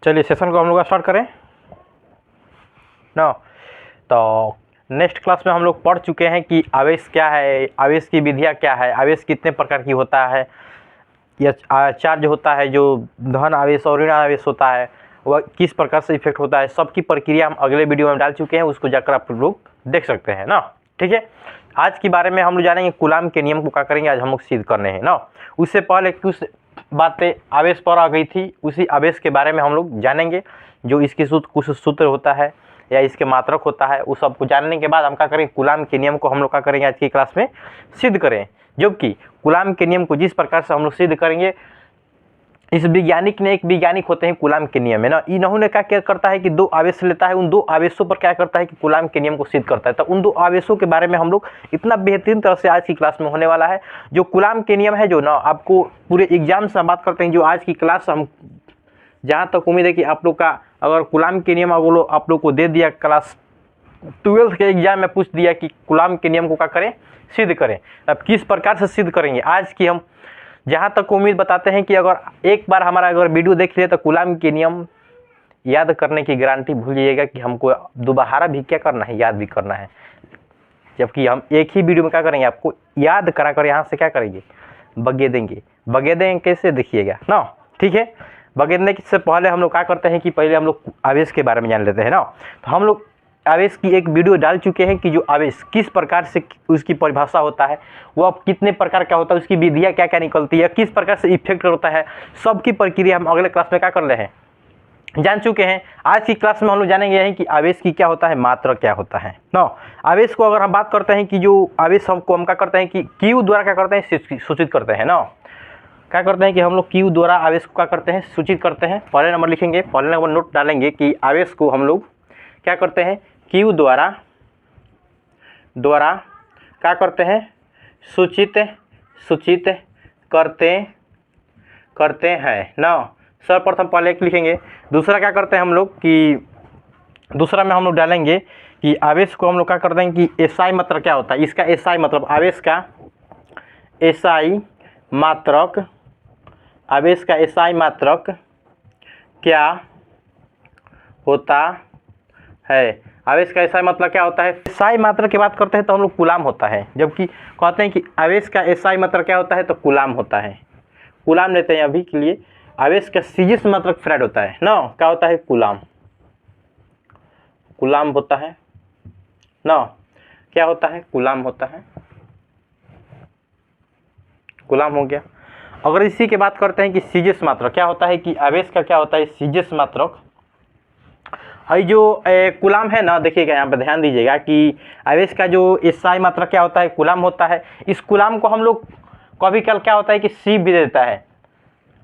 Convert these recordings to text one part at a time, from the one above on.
चलिए सेशन को हम लोग स्टार्ट करें ना। तो नेक्स्ट क्लास में हम लोग पढ़ चुके हैं कि आवेश क्या है, आवेश की विधियाँ क्या है, आवेश कितने प्रकार की होता है, यह चार्ज होता है जो धन आवेश और ऋण आवेश होता है वह किस प्रकार से इफेक्ट होता है, सबकी प्रक्रिया हम अगले वीडियो में डाल चुके हैं, उसको जाकर आप लोग देख सकते हैं ना। ठीक है, आज के बारे में हम लोग जानेंगे कूलाम के नियम को क्या करेंगे, आज हम लोग सिद्ध करने हैं ना। उससे पहले कुछ बातें आवेश पर आ गई थी, उसी आवेश के बारे में हम लोग जानेंगे, जो इसके कुछ सूत्र होता है या इसके मात्रक होता है, उस सबको जानने के बाद हम क्या करेंगे, कूलाम के नियम को हम लोग क्या करेंगे आज की क्लास में सिद्ध करें। जबकि कूलाम के नियम को जिस प्रकार से हम लोग सिद्ध करेंगे, इस वैज्ञानिक ने एक वैज्ञानिक होते हैं कूलाम के नियम है ना, इन्होंने क्या करता है कि दो आवेश लेता है, उन दो आवेशों पर क्या करता है कि कूलाम के नियम को सिद्ध करता है। तो उन दो आवेशों के बारे में हम लोग इतना बेहतरीन तरह से आज की क्लास में होने वाला है। जो कूलाम के नियम है जो ना आपको पूरे एग्जाम से हम बात करते हैं, जो आज की क्लास हम जहाँ तक उम्मीद है कि आप लोग का अगर कूलाम के नियम आप लोग को दे दिया, क्लास 12 के एग्जाम में पूछ दिया कि कूलाम के नियम को क्या करें, सिद्ध करें। अब किस प्रकार से सिद्ध करेंगे, आज की हम जहाँ तक उम्मीद बताते हैं कि अगर एक बार हमारा अगर वीडियो देख लिए तो कूलाम के नियम याद करने की गारंटी भूल जाइएगा कि हमको दोबारा भी क्या करना है, याद भी करना है। जबकि हम एक ही वीडियो में क्या करेंगे, आपको याद करा कर यहाँ से क्या करेंगे, बगे देंगे कैसे देखिएगा ना। ठीक है, बगेदने से पहले हम लोग क्या करते हैं कि पहले हम लोग आवेश के बारे में जान लेते हैं ना। तो हम लोग आवेश की एक वीडियो डाल चुके हैं कि जो आवेश किस प्रकार से उसकी परिभाषा होता है, वो अब कितने प्रकार का होता है, उसकी विधियाँ क्या क्या निकलती है, किस प्रकार से इफेक्ट होता है, सबकी प्रक्रिया हम अगले क्लास में क्या कर रहे हैं, जान चुके हैं। आज की क्लास में हम लोग जानेंगे हैं कि आवेश की क्या होता है, मात्रक क्या होता है ना। आवेश को अगर हम बात करते हैं कि जो आवेश हमको हम क्या करते हैं कि क्यू द्वारा क्या करते हैं, सूचित करते हैं ना। क्या करते हैं कि हम लोग क्यू द्वारा आवेश को क्या करते हैं, सूचित करते हैं। पहले नंबर लिखेंगे, पहले नंबर नोट डालेंगे कि आवेश को हम लोग क्या करते हैं, क्यू द्वारा क्या करते हैं, सूचित करते हैं ना। सर्वप्रथम पहले एक लिखेंगे। दूसरा क्या करते हैं हम लोग कि दूसरा में हम लोग डालेंगे कि आवेश को हम लोग क्या करते हैं कि एसआई मात्रक क्या होता है, इसका एसआई मतलब आवेश का एसआई मात्रक, आवेश का एसआई मात्रक क्या होता है, आवेश का एसआई मतलब क्या होता है। एसआई मात्रक की बात करते हैं तो हम लोग कूलाम होता है, जबकि कहते हैं कि आवेश का एसआई मात्रक क्या होता है तो कूलाम होता है। कूलाम लेते हैं अभी के लिए। आवेश का सीजिस मात्रक फैराड होता है ना, क्या होता है, कूलाम होता है ना, क्या होता है, कूलाम होता है, कूलाम हो गया। अगर इसी के बात करते हैं कि सीजिस मात्रक क्या होता है, कि आवेश का क्या होता है, सीजिस मात्रक। और जो कूलाम है ना, देखिएगा यहाँ पे ध्यान दीजिएगा कि आवेश का जो एसआई मात्रक क्या होता है, कूलाम होता है। इस कूलाम को हम लोग कभी कल क्या होता है कि सी भी दे देता है,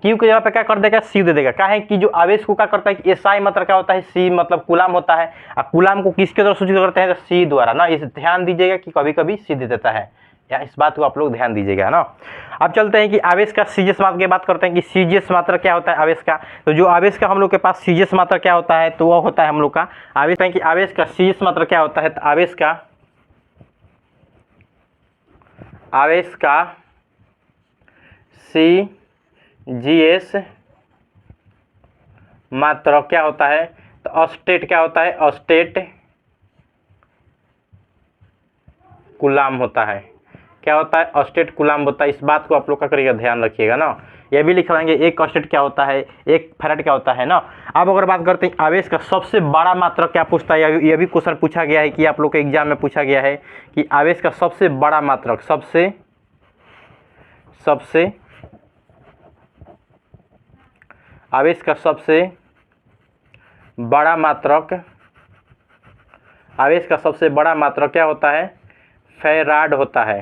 क्यू की जगह पे क्या कर देगा, सी दे देगा। क्या है कि जो आवेश को क्या करता है कि एसआई मात्रक क्या होता है, सी मतलब कूलाम होता है। और कूलाम को किसके द्वारा सूचित करते हैं, तो सी द्वारा ना। इस ध्यान दीजिएगा कि कभी कभी सी दे देता है, या इस बात को आप लोग ध्यान दीजिएगा ना। अब चलते हैं कि आवेश का सीजिस मात्रक की बात करते हैं कि सीजिस मात्रक क्या होता है आवेश का। तो जो आवेश का हम लोग के पास सीजिस मात्रक क्या होता है, तो वह होता है हम लोग का आवेश है कि आवेश का सीजिस मात्रक क्या होता है, तो आवेश का सीजीएस मात्रक क्या होता है, तो अस्टेट क्या होता है, अस्टेट कूलाम होता है। क्या होता है, अस्टेट कूलाम होता है। इस बात को आप लोग का करिएगा, ध्यान रखिएगा ना। ये भी लिखवाएंगे, एक अस्टेट क्या होता है, एक फैराड क्या होता है ना। अब अगर बात करते हैं आवेश का सबसे बड़ा मात्रक क्या पूछता है, यह भी क्वेश्चन पूछा गया है कि आप लोग के एग्जाम में पूछा गया है कि आवेश का सबसे बड़ा मात्रक, आवेश का सबसे बड़ा मात्रक, आवेश का सबसे बड़ा मात्रक क्या होता है, फैराड होता है।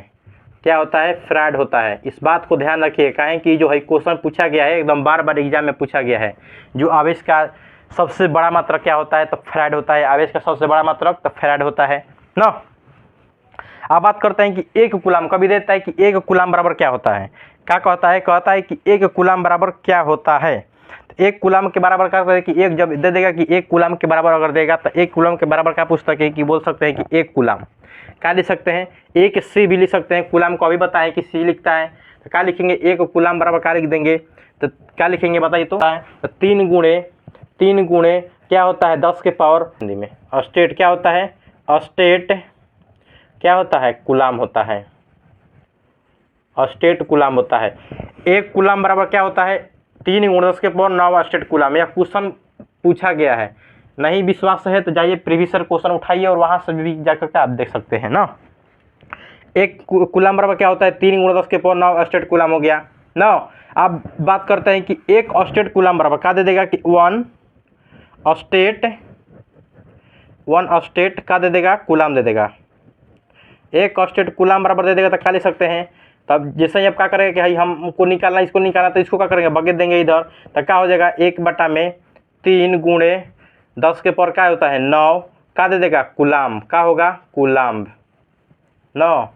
क्या होता है, फैराड होता है। इस बात को ध्यान रखिए, कहें कि जो है क्वेश्चन पूछा गया है, एकदम बार बार एग्जाम में पूछा गया है, जो आवेश का सबसे बड़ा मात्रक क्या होता है, तो फैराड होता है। आवेश का सबसे बड़ा मात्रक तो फैराड होता है ना। अब बात करते हैं कि एक कूलाम कभी देता है कि एक कूलाम बराबर क्या होता है। क्या कहता है कि एक कूलाम बराबर क्या होता है। तो एक कूलाम के बराबर क्या है कि एक जब दे देगा कि एक कूलाम के बराबर अगर देगा, तो एक कूलाम के बराबर क्या पूछता है कि बोल सकते हैं कि एक कूलाम क्या लिख सकते हैं, एक सी भी लिख सकते हैं। कूलाम को अभी बताएं कि सी लिखता है, तो क्या लिखेंगे, एक कूलाम बराबर क्या लिख देंगे, तो क्या लिखेंगे बताइए, तो 3 × 3 गुणे क्या होता है 10 के पावर हिंदी में स्टेट क्या होता है, स्टेट क्या होता है, कूलाम होता है, स्टेट कूलाम होता है। 1 कूलाम बराबर क्या होता है 3 गुणे 10 के पावर 9 स्टेट कूलाम। यह क्वेश्चन पूछा गया है, नहीं विश्वास है तो जाइए प्रीवियस क्वेश्चन उठाइए और वहाँ से भी जाकर के आप देख सकते हैं ना। 1 कूलाम बराबर क्या होता है 3 गुणे 10 के पावर 9 स्टेट कूलाम हो गया ना। अब बात करते हैं कि 1 स्टेट कूलाम बराबर क्या दे देगा कि 1 स्टेट का दे देगा कूलाम दे देगा। 1 स्टेट कूलाम बराबर दे देगा तो क्या लिख सकते हैं। तब जैसे ही आप क्या करेंगे कि भाई हमको निकालना इसको निकालना तो इसको क्या करेंगे बगेट देंगे इधर, तो क्या हो जाएगा 1/3 गुणे 10 के पावर क्या होता है 9 का दे देगा कूलाम, क्या होगा कूलाम 9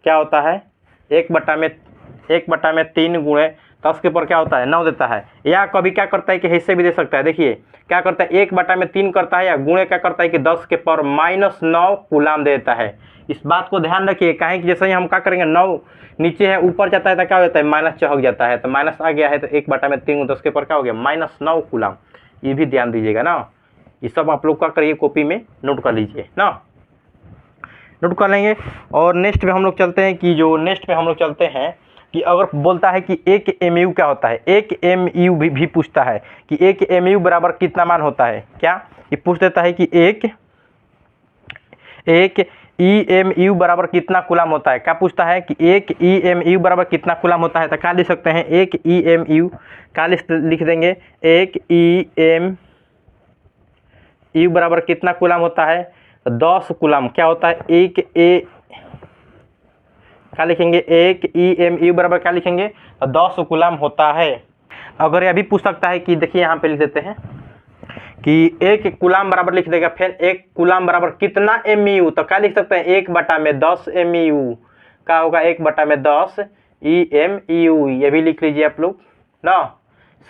क्या होता है 1/3 गुणे 10 के पावर क्या होता है 9 देता है। या कभी क्या करता है कि हिस्से भी दे सकता है, देखिए क्या करता है 1/3 करता है या गुणे क्या करता है कि 10 के पावर -9 कूलाम देता है। इस बात को ध्यान रखिए, कहें कि जैसे ही हम क्या करेंगे 9 नीचे है ऊपर जाता है तो क्या हो जाता है माइनस चढ़ जाता है, तो माइनस आ गया है तो 1/3 10 के पावर क्या हो गया -9 कूलाम। ये भी ध्यान दीजिएगा ना, ये सब आप लोग क्या करिए कॉपी में नोट कर लीजिए ना, नोट कर लेंगे। और नेक्स्ट में हम लोग चलते हैं कि जो नेक्स्ट में हम लोग चलते हैं कि अगर बोलता है कि 1 MU क्या होता है, 1 MU भी पूछता है कि 1 MU बराबर कितना मान होता है, क्या ये पूछ देता है कि 1 EMU बराबर कितना कूलाम होता है। क्या पूछता है कि 1 EMU बराबर कितना कूलाम होता है, तो क्या लिख सकते हैं 1 EMU क्या लिख देंगे 1 EMU बराबर कितना कूलाम होता है 10 कूलाम क्या होता है क्या लिखेंगे 1 EMU बराबर क्या लिखेंगे 10 कूलाम होता है। अगर यह भी पूछ सकता है कि देखिए यहाँ पे लिख देते हैं कि 1 कूलाम बराबर लिख देगा, फिर 1 कूलाम बराबर कितना MU, तो क्या लिख सकते हैं 1/10 MU क्या होगा 1/10 EMU। ये भी लिख लीजिए आप लोग ना,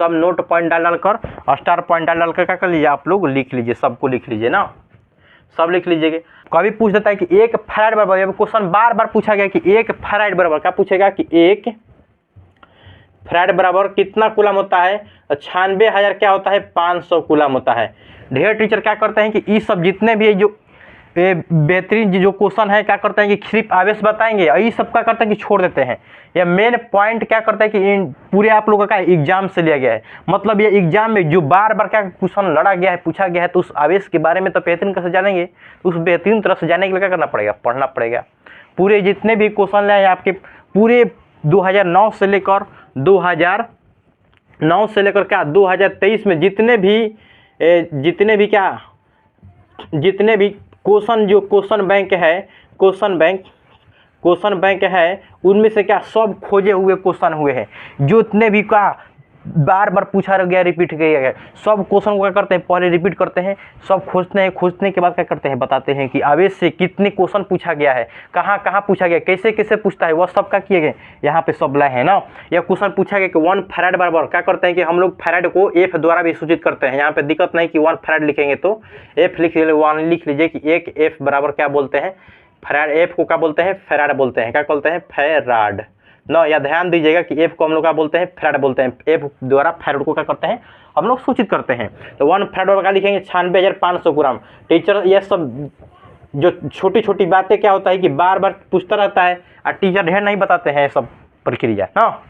सब नोट पॉइंट डाल कर स्टार पॉइंट डाल कर क्या कर लीजिए आप लोग लिख लीजिए, सबको लिख लीजिए ना, सब लिख लीजिएगा। कभी पूछ देता है कि 1 फैराड बराबर, ये क्वेश्चन बार बार पूछा गया कि 1 फैराड बराबर क्या पूछेगा कि 1 फैराड बराबर कितना कूलाम होता है 96,000 क्या होता है 500 कूलाम होता है। ढेर टीचर क्या करते हैं कि ये सब जितने भी जो बेहतरीन जो क्वेश्चन है क्या करते हैं कि सिर्फ आवेश बताएंगे और ये सब क्या करते हैं कि छोड़ देते हैं। या मेन पॉइंट क्या करता है कि इन पूरे आप लोगों का एग्जाम से लिया गया है, मतलब ये एग्जाम में जो बार बार क्या क्वेश्चन लड़ा गया है पूछा गया है, तो उस आवेश के बारे में तो बेहतरीन कैसे जानेंगे, तो उस बेहतरीन तरह से जाने के लिए क्या करना पड़ेगा पढ़ना पड़ेगा। पूरे जितने भी क्वेश्चन लाए आपके पूरे 2009 से लेकर 2009 से लेकर क्या 2023 में जितने भी क्वेश्चन जो क्वेश्चन बैंक है उनमें से क्या सब खोजे हुए क्वेश्चन हुए हैं। जो इतने भी का बार बार पूछा गया रिपीट किया गया सब क्वेश्चन को क्या करते हैं पहले रिपीट करते हैं, सब खोजते हैं, खोजने के बाद क्या करते हैं बताते हैं कि आवेश से कितने क्वेश्चन पूछा गया है, कहाँ कहाँ पूछा गया, कैसे कैसे पूछता है, वह सब का किए गए यहाँ पे सब लाए हैं ना। यह क्वेश्चन पूछा गया कि 1 फैराड बराबर क्या करते हैं कि हम लोग फैराड को F द्वारा भी सूचित करते हैं। यहाँ पे दिक्कत नहीं कि 1 फैराड लिखेंगे तो F लिख लीजिए, 1 लिख लीजिए कि 1 F बराबर क्या बोलते हैं फैराड, F को क्या बोलते हैं फैराड बोलते हैं, क्या बोलते हैं फैराड ना। या ध्यान दीजिएगा कि F को हम लोग क्या बोलते हैं फैराड बोलते हैं, F द्वारा फैराड को क्या करते हैं हम लोग सूचित करते हैं। तो 1 फैराड क्या लिखेंगे 96,500 ग्राम। टीचर ये सब जो छोटी छोटी बातें क्या होता है कि बार बार पूछता रहता है और टीचर ढेर नहीं बताते हैं सब प्रक्रिया ना।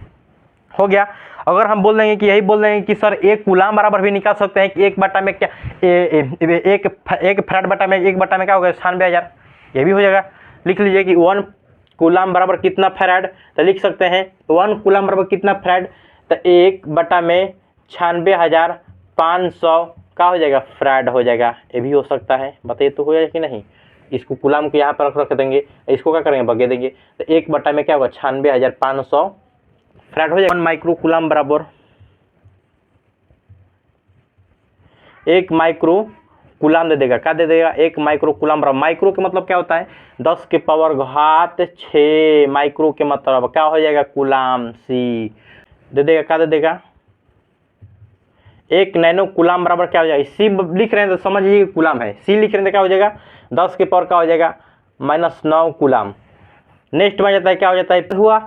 हो गया। अगर हम बोल देंगे कि यही बोल देंगे कि सर 1 कूलाम बराबर भी निकाल सकते हैं कि 1 बटा में क्या 1 फैराड बटा में 1 बटा में क्या होगा 96,000, ये भी हो जाएगा। लिख लीजिए कि 1 कूलाम बराबर कितना फैराड, तो लिख सकते हैं 1 कूलाम बराबर कितना फैराड, तो 1 बटा में 96,500 क्या हो जाएगा फैराड हो जाएगा। ये भी हो सकता है, बताइए तो हो जाएगा कि नहीं। इसको कूलाम को यहाँ पर रख देंगे, इसको क्या करेंगे बगे देंगे, तो 1 बटा में क्या होगा 96,500 फैराड हो जाएगा। 1 माइक्रो कूलाम बराबर 1 माइक्रो कूलाम दे देगा, क्या दे देगा 1 माइक्रो कूलाम बराबर, माइक्रो के मतलब क्या होता है 10 के पावर घात 6, माइक्रो के मतलब क्या हो जाएगा कूलाम सी दे देगा, क्या दे देगा 1 नैनो कूलाम बराबर क्या हो जाएगा, सी लिख रहे हैं तो समझिए कूलाम है, सी लिख रहे हैं तो क्या हो जाएगा 10 के पावर क्या हो जाएगा -9 कूलाम। नेक्स्ट में जाता है क्या हो जाता है हुआ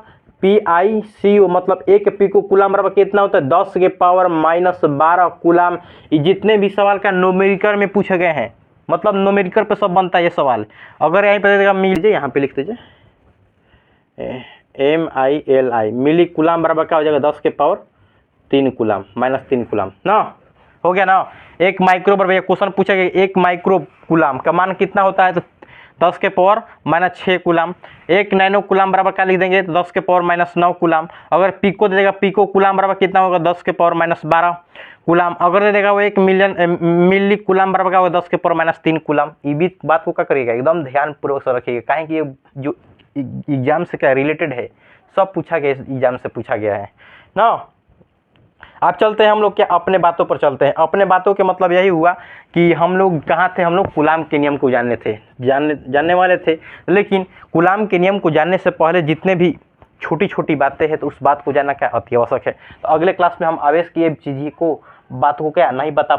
PiCO मतलब 1 पिको कूलाम बराबर कितना होता है 10 के पावर -12 कूलाम। जितने भी सवाल का न्यूमेरिकल में पूछे गए हैं, मतलब न्यूमेरिकल पे सब बनता है ये सवाल। अगर यहीं पे देगा मिल जाए, यहाँ पे लिख दीजिए MILI मिली कूलाम बराबर क्या हो जाएगा 10 के पावर 3 कूलाम -3 कूलाम ना, हो गया ना। 1 माइक्रो बराबर क्वेश्चन पूछा गया 1 माइक्रो कूलाम का मान कितना होता है, तो 10 के पावर -6 कूलाम। 1 नैनो कूलाम बराबर क्या लिख देंगे, तो 10 के पावर -9 कूलाम। अगर पिको दे देगा पिको कूलाम बराबर कितना होगा 10 के पावर -12 कूलाम। अगर दे देगा वो 1 मिली कूलाम बराबर क्या होगा 10 के पावर -3 कूलाम। ये भी बात को क्या करिएगा, एकदम ध्यानपूर्वक से रखिएगा, काहे कि ये जो एग्जाम से क्या रिलेटेड है, सब पूछा गया, एग्जाम से पूछा गया है ना। अब चलते हैं हम लोग क्या अपने बातों पर चलते हैं। अपने बातों के मतलब यही हुआ कि हम लोग कहाँ थे, हम लोग कूलाम के नियम को जानने वाले थे। लेकिन कूलाम के नियम को जानने से पहले जितने भी छोटी छोटी बातें हैं, तो उस बात को जानना क्या अति आवश्यक है। तो अगले क्लास में हम आवेश की चीज़ को बात को क्या नहीं बता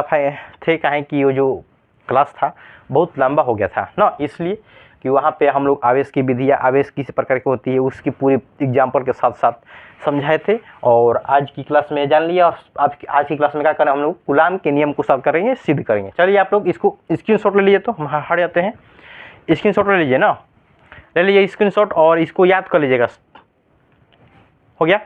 पाए थे, काहे कि वो जो क्लास था बहुत लंबा हो गया था ना, इसलिए कि वहाँ पे हम लोग आवेश की विधियाँ, आवेश किस प्रकार की होती है, उसकी पूरी एग्जाम्पल के साथ साथ समझाए थे। और आज की क्लास में जान लिया। और आज की क्लास में क्या करें, हम लोग कूलाम के नियम को सॉल्व करेंगे, सिद्ध करेंगे। चलिए आप लोग इसको स्क्रीनशॉट ले लीजिए, तो हम हट जाते हैं। स्क्रीनशॉट ले लीजिए ना, ले लीजिए स्क्रीनशॉट और इसको याद कर लीजिएगा। हो गया,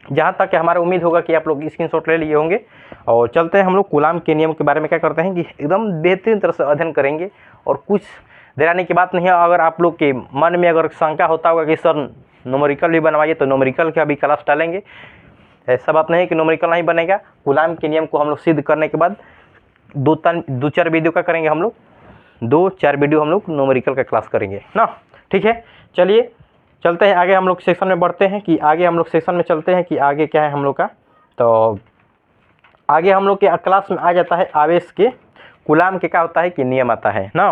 जहाँ तक हमारा उम्मीद होगा कि आप लोग स्क्रीनशॉट ले लिए होंगे। और चलते हैं हम लोग कूलाम के नियम के बारे में क्या करते हैं कि एकदम बेहतरीन तरह से अध्ययन करेंगे। और कुछ डराने की बात नहीं है। अगर आप लोग के मन में अगर शंका होता होगा कि सर न्यूमेरिकल भी बनवाइए, तो न्यूमेरिकल का भी क्लास डालेंगे। ऐसा बात नहीं है कि न्यूमेरिकल नहीं बनेगा। कूलाम के नियम को हम लोग सिद्ध करने के बाद 2-4 वीडियो का करेंगे हम लोग, 2-4 वीडियो हम लोग न्यूमेरिकल का क्लास करेंगे ना। ठीक है, चलिए चलते हैं आगे, हम लोग सेक्शन में बढ़ते हैं कि आगे हम लोग सेक्शन में चलते हैं कि आगे क्या है हम लोग का। तो आगे हम लोग के क्लास में आ जाता है आवेश के कूलाम के क्या होता है कि नियम आता है ना।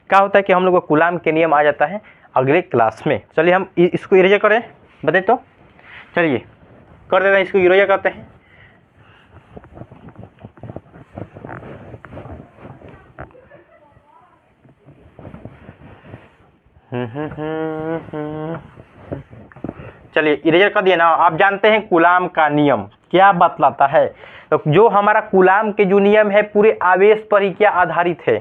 क्या होता है कि हम लोग को कूलाम के नियम आ जाता है अगले क्लास में। चलिए हम इसको इरेजर करें, बताइए तो। चलिए कर देते हैं, इसको इरेजर करते हैं। चलिए इरेजर कर दिए ना। आप जानते हैं कूलाम का नियम क्या बतलाता है। तो जो हमारा कूलाम के जो नियम है पूरे आवेश पर ही क्या आधारित है,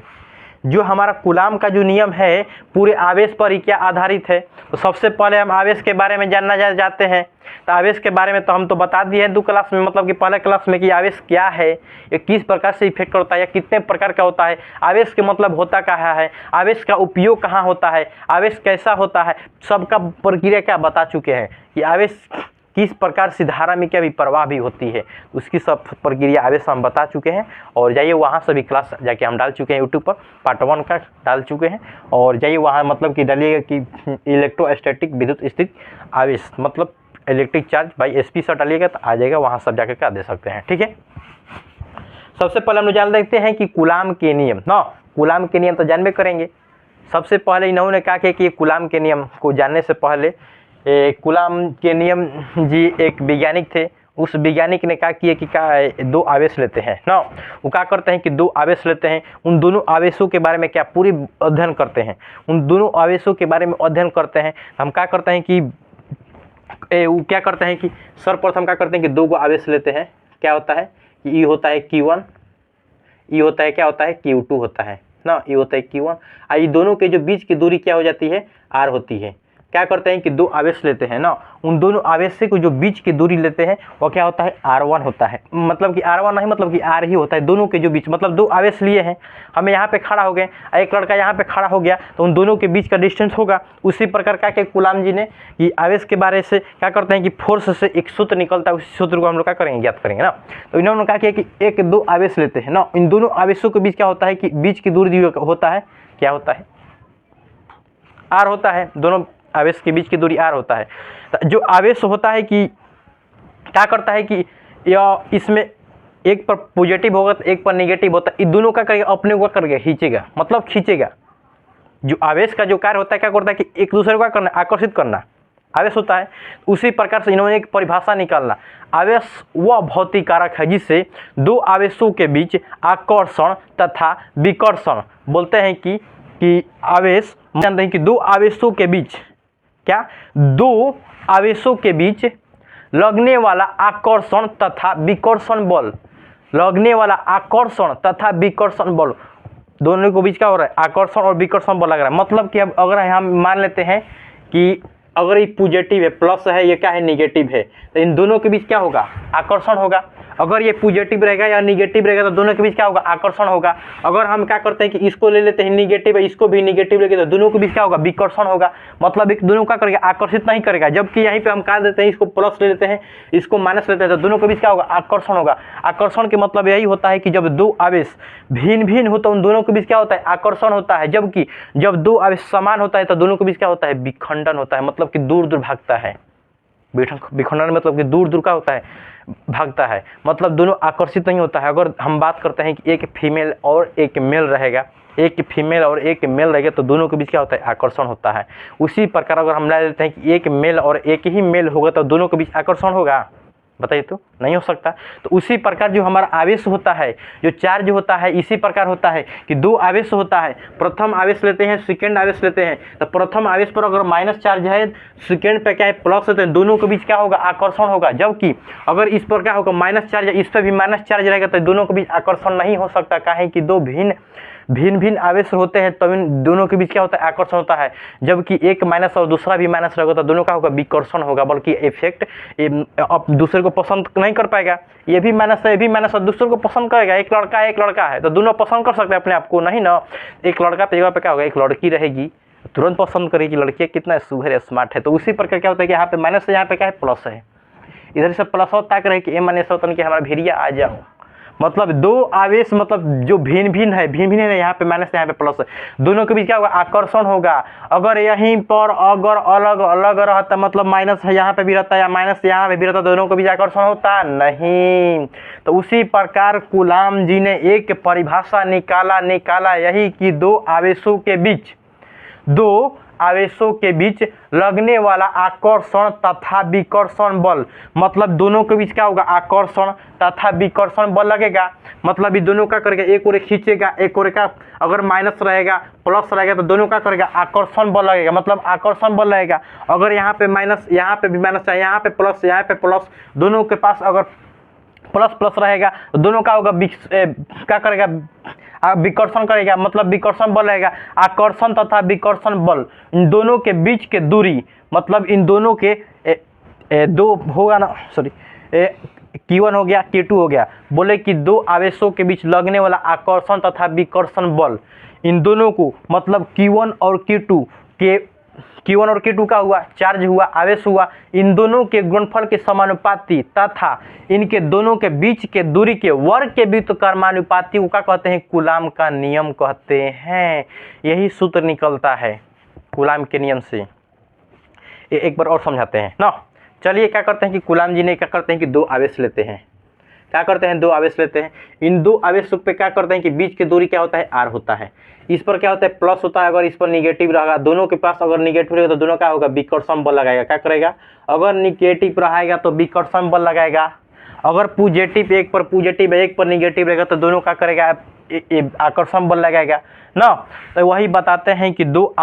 जो हमारा कूलाम का जो नियम है पूरे आवेश पर ही क्या आधारित है। तो सबसे पहले हम आवेश के बारे में जानना जाते हैं। तो आवेश के बारे में तो हम तो बता दिए हैं 2 क्लास में, मतलब कि पहले क्लास में कि आवेश क्या है, ये किस प्रकार से इफेक्ट होता है या कितने प्रकार का होता है, आवेश के मतलब होता कहाँ है, आवेश का उपयोग कहाँ होता है, आवेश कैसा होता है, सबका प्रक्रिया क्या बता चुके हैं कि आवेश किस प्रकार से धारा में क्या भी प्रवाह भी होती है, उसकी सब प्रक्रिया आवेश हम बता चुके हैं। और जाइए वहाँ सभी क्लास जाके हम डाल चुके हैं, यूट्यूब पर पार्ट 1 का डाल चुके हैं। और जाइए वहाँ मतलब कि डालिएगा कि इलेक्ट्रोस्टैटिक विद्युत स्थित आवेश मतलब इलेक्ट्रिक चार्ज बाई एसपी से डालिएगा तो आ जाएगा, वहाँ सब जाकर क्या दे सकते हैं। ठीक है, सबसे पहले हम लोग जान लेते हैं कि कूलाम के नियम ना। कूलाम के नियम तो जानबे करेंगे। सबसे पहले इन्होंने कहा कि कूलाम के नियम को जानने से पहले कूलाम के नियम जी एक वैज्ञानिक थे। उस वैज्ञानिक ने क्या किया कि क्या 2 आवेश लेते हैं ना, वो क्या करते हैं कि 2 आवेश लेते हैं, उन दोनों आवेशों के बारे में क्या पूरी अध्ययन करते हैं, उन दोनों आवेशों के बारे में अध्ययन करते हैं। हम क्या करते हैं कि वो क्या करते हैं कि सर्वप्रथम क्या करते हैं कि 2 आवेश लेते हैं। क्या होता है कि ई होता है Q1, ई होता है क्या होता है Q2 होता है ना, ई होता है Q1। ये दोनों के जो बीच की दूरी क्या हो जाती है R होती है। क्या करते हैं कि 2 आवेश लेते हैं ना, उन दोनों आवेश को जो बीच की दूरी लेते हैं वो क्या होता है R1 होता है। मतलब कि R1 नहीं, मतलब कि R ही होता है दोनों के जो बीच, मतलब 2 आवेश लिए हैं, हमें यहाँ पे खड़ा हो गए, एक लड़का यहाँ पे खड़ा हो गया, तो उन दोनों के बीच का डिस्टेंस होगा। उसी प्रकार का के कूलाम जी ने कि आवेश के बारे से क्या करते हैं कि फोर्स से एक सूत्र निकलता है, उस सूत्र को हम लोग क्या करेंगे ज्ञात करेंगे ना। तो इन्होंने कहा कि 1-2 आवेश लेते हैं ना, इन दोनों आवेशों के बीच क्या होता है कि बीच की दूरी होता है क्या होता है R होता है, दोनों आवेश के बीच की दूरी R होता है। जो आवेश होता है कि क्या करता है कि या इसमें एक पर पॉजिटिव होगा तो एक पर नेगेटिव होता है, इन दोनों का करेगा अपने को करके खींचेगा, मतलब खींचेगा। जो आवेश का जो कार्य होता है क्या करता है कि एक दूसरे को क्या करना, आकर्षित करना आवेश होता है। उसी प्रकार से इन्होंने एक परिभाषा निकालना, आवेश वह भौतिक कारक है जिससे 2 आवेशों के बीच आकर्षण तथा विकर्षण बोलते हैं कि आवेश जानते हैं कि 2 आवेशों के बीच क्या, दो आवेशों के बीच लगने वाला आकर्षण तथा विकर्षण बल, लगने वाला आकर्षण तथा विकर्षण बल, दोनों के बीच क्या हो रहा है, आकर्षण और विकर्षण बल लग रहा है। मतलब कि अब अगर हम मान लेते हैं कि अगर ये पॉजिटिव है, प्लस है, ये क्या है, निगेटिव है, तो इन दोनों के बीच क्या होगा, आकर्षण होगा। अगर ये पॉजिटिव रहेगा या निगेटिव रहेगा तो दोनों के बीच क्या होगा, आकर्षण होगा। अगर हम क्या करते हैं कि इसको ले लेते हैं निगेटिव है, इसको भी निगेटिव लेके, तो दोनों के बीच क्या होगा, विकर्षण होगा। मतलब एक दोनों क्या करेगा, आकर्षित नहीं करेगा। जबकि यहीं पे हम कहा देते हैं इसको प्लस ले लेते हैं, इसको माइनस लेते हैं, तो दोनों के बीच क्या होगा, आकर्षण होगा। आकर्षण के मतलब यही होता है कि जब दो आवेश भिन्न भिन्न हो तो उन दोनों के बीच क्या होता है, आकर्षण होता है। जबकि जब दो आवेश समान होता है तो दोनों के बीच क्या होता है, विखंडन होता है, मतलब कि दूर दूर भागता है। विखंडन मतलब कि दूर दूर का होता है, भागता है, मतलब दोनों आकर्षित नहीं होता है। अगर हम बात करते हैं कि एक फीमेल और एक मेल रहेगा, एक फीमेल और एक मेल रहेगा, तो दोनों के बीच क्या होता है, आकर्षण होता है। उसी प्रकार अगर हम ले लेते हैं कि एक मेल और एक ही मेल होगा तो दोनों के बीच आकर्षण होगा, बताइए, तो नहीं हो सकता। तो उसी प्रकार जो हमारा आवेश होता है, जो चार्ज होता है, इसी प्रकार होता है कि दो आवेश होता है, प्रथम आवेश लेते हैं, सेकेंड आवेश लेते हैं, तो प्रथम आवेश पर अगर माइनस चार्ज है, सेकेंड पे क्या है, प्लस होते हैं, दोनों के बीच क्या होगा, आकर्षण होगा। जबकि अगर इस पर क्या होगा, माइनस चार्ज है, इस पर भी माइनस चार्ज रहेगा, तो दोनों के बीच आकर्षण नहीं हो सकता। काहे कि दो भिन्न भिन्न आवेश होते हैं, तब इन दोनों के बीच क्या होता है, आकर्षण होता है। जबकि एक माइनस और दूसरा भी माइनस रहेगा तो दोनों का होगा, विकर्षण होगा, बल्कि इफेक्ट अब दूसरे को पसंद नहीं कर पाएगा। ये भी माइनस है, ये भी माइनस है, दूसरे को पसंद करेगा। एक लड़का है तो दोनों पसंद कर सकते हैं अपने आप को, नहीं ना। एक लड़का पे जगह पे क्या होगा, एक लड़की रहेगी, तुरंत पसंद करेगी, लड़की कितना सुघर है, स्मार्ट है। तो उसी प्रकार क्या होता है कि यहाँ पे माइनस है, यहाँ पे क्या है, प्लस है। इधर से प्लस होता है कि माइनस होता है कि हमारा भिड़िया आ जाओ। मतलब दो आवेश, मतलब जो भिन्न भिन्न है, यहाँ पे माइनस, यहाँ पे प्लस है, दोनों के बीच क्या होगा, आकर्षण होगा। अगर यहीं पर अगर अलग अलग रहता, मतलब माइनस है यहाँ पे भी रहता है या माइनस यहाँ पे भी रहता, दोनों के बीच आकर्षण होता नहीं। तो उसी प्रकार कूलाम जी ने एक परिभाषा निकाला यही कि दो आवेशों के बीच लगने वाला आकर्षण तथा विकर्षण बल, मतलब दोनों के बीच क्या होगा, आकर्षण तथा विकर्षण बल लगेगा। मतलब ये दोनों का करेगा, एक और खींचेगा, एक और का अगर माइनस रहेगा प्लस रहेगा तो दोनों का करेगा, आकर्षण बल लगेगा, मतलब आकर्षण बल लगेगा। अगर यहाँ पे माइनस, यहाँ पे भी माइनस है, यहाँ पे प्लस, यहाँ पे प्लस, दोनों के पास अगर प्लस प्लस रहेगा तो दोनों का होगा, क्या करेगा, विकर्षण करेगा, मतलब विकर्षण बल रहेगा। आकर्षण तथा विकर्षण बल, इन दोनों के बीच के दूरी, मतलब इन दोनों के दो होगा ना, सॉरी, Q1 हो गया, Q2 हो गया। बोले कि दो आवेशों के बीच लगने वाला आकर्षण तथा विकर्षण बल, इन दोनों को, मतलब Q1 और Q2 का हुआ, चार्ज हुआ, आवेश हुआ, इन दोनों के गुणनफल के समानुपाती तथा इनके दोनों के बीच के दूरी के वर्ग के व्युत्क्रमानुपाती को क्या कहते हैं, कूलाम का नियम कहते हैं। यही सूत्र निकलता है कूलाम के नियम से। एक बार और समझाते हैं ना। चलिए क्या करते हैं कि कूलाम जी ने क्या करते हैं कि दो आवेश लेते हैं, क्या करते हैं, दो आवेश लेते हैं। इन दो आवेश पे क्या करते हैं कि बीच की दूरी क्या होता है, r होता है। इस पर क्या होता है, प्लस होता है। अगर इस पर निगेटिव रहेगा, दोनों के पास अगर निगेटिव रहेगा तो दोनों क्या होगा, विकर्षण बल लगाएगा। क्या करेगा, अगर निगेटिव रहेगा तो विकर्षण बल लगाएगा। अगर पॉजिटिव, एक पर पॉजिटिव है, एक पर निगेटिव रहेगा तो दोनों का करेगा, आकर्षण बल लगाएगा ना। तो वही बताते हैं कि दो